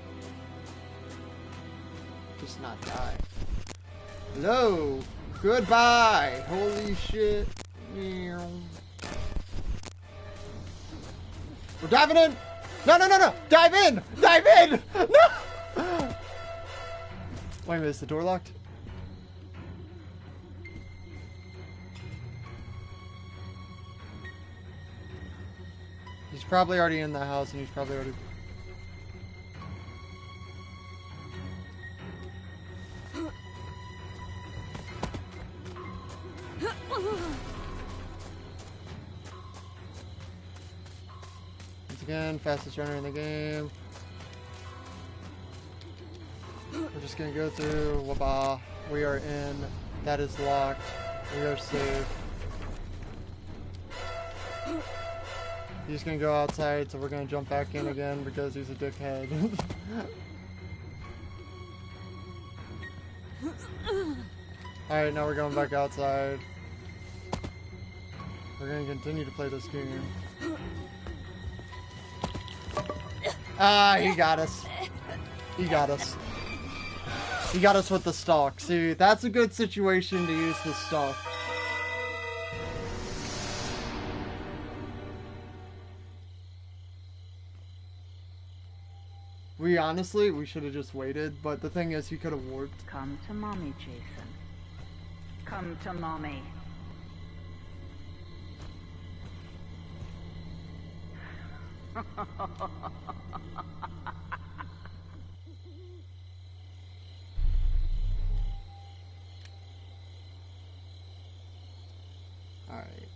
S1: just not die. Hello! Goodbye! Holy shit. We're diving in! No, no, no, no! Dive in! Dive in! No! Wait a minute, is the door locked? He's probably already in the house and he's probably already... Once again, fastest runner in the game. We're just gonna go through. Waba. We are in. That is locked. We are safe. He's gonna go outside, so we're gonna jump back in again because he's a dickhead. Alright, now we're going back outside. We're gonna continue to play this game. Ah, he got us. He got us. He got us with the stalk. See, that's a good situation to use the stalk. We should have just waited, but the thing is, he could have warped.
S5: Come to mommy, Jason. Come to mommy.
S1: Alright.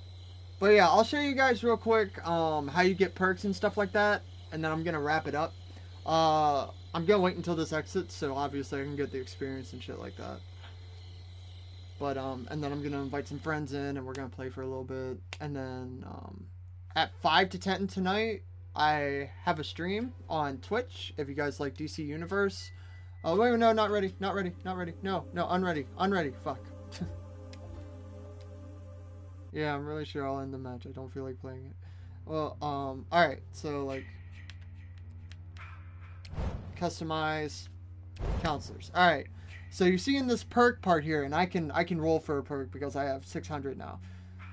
S1: But yeah, I'll show you guys real quick how you get perks and stuff like that, and then I'm gonna wrap it up. I'm gonna wait until this exits, so obviously I can get the experience and shit like that. But and then I'm gonna invite some friends in, and we're gonna play for a little bit, and then at 5 to 10 tonight, I have a stream on Twitch. If you guys like DC Universe. Oh wait, no, not ready, not ready, not ready. No, unready, fuck. Yeah, I'm really sure I'll end the match. I don't feel like playing it. Well, alright, so like customize counselors. Alright. So you're seeing this perk part here, and I can roll for a perk because I have 600 now.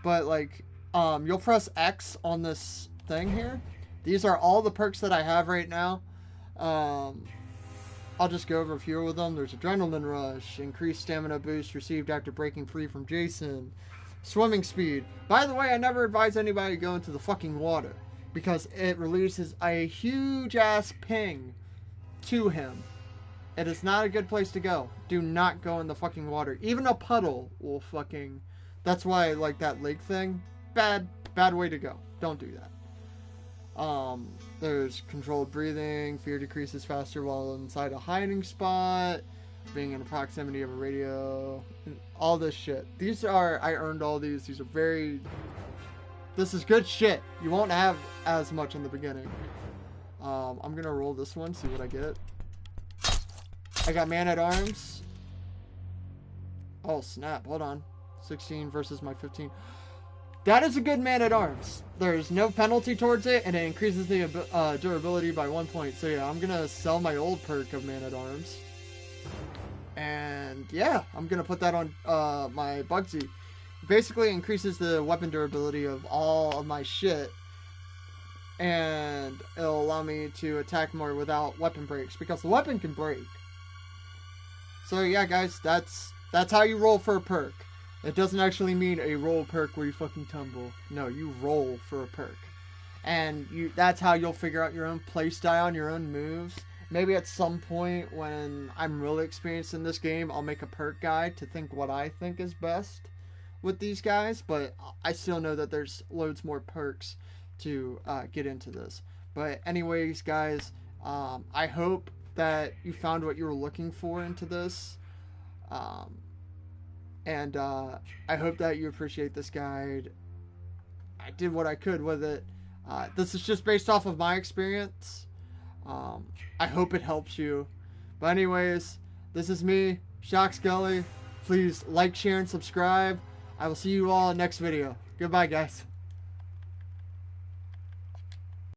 S1: But like you'll press X on this thing here. These are all the perks that I have right now. I'll just go over a few of them. There's Adrenaline Rush, increased stamina boost received after breaking free from Jason. Swimming speed. By the way, I never advise anybody to go into the fucking water because it releases a huge ass ping to him. It is not a good place to go. Do not go in the fucking water. Even a puddle will fucking... That's why, like, that lake thing, bad way to go. Don't do that. There's controlled breathing. Fear decreases faster while inside a hiding spot. Being in the proximity of a radio. All this shit. These are... I earned all these. These are very... This is good shit. You won't have as much in the beginning. I'm gonna roll this one, see what I get. I got Man-at-Arms. Oh, snap. Hold on. 16 versus my 15. That is a good Man-at-Arms. There's no penalty towards it, and it increases the durability by 1 point. So yeah, I'm gonna sell my old perk of Man-at-Arms. And yeah, I'm gonna put that on my Bugsy. Basically increases the weapon durability of all of my shit. And it'll allow me to attack more without weapon breaks, because the weapon can break. So yeah, guys, that's how you roll for a perk. It doesn't actually mean a roll perk where you fucking tumble. No, you roll for a perk. And that's how you'll figure out your own playstyle and your own moves. Maybe at some point when I'm really experienced in this game, I'll make a perk guide to think what I think is best with these guys. But I still know that there's loads more perks to get into this. But anyways, guys, I hope that you found what you were looking for into this. And I hope that you appreciate this guide. I did what I could with it. This is just based off of my experience. I hope it helps you. But anyways, this is me, Shock Skelly. Please like, share, and subscribe. I will see you all in the next video. Goodbye, guys.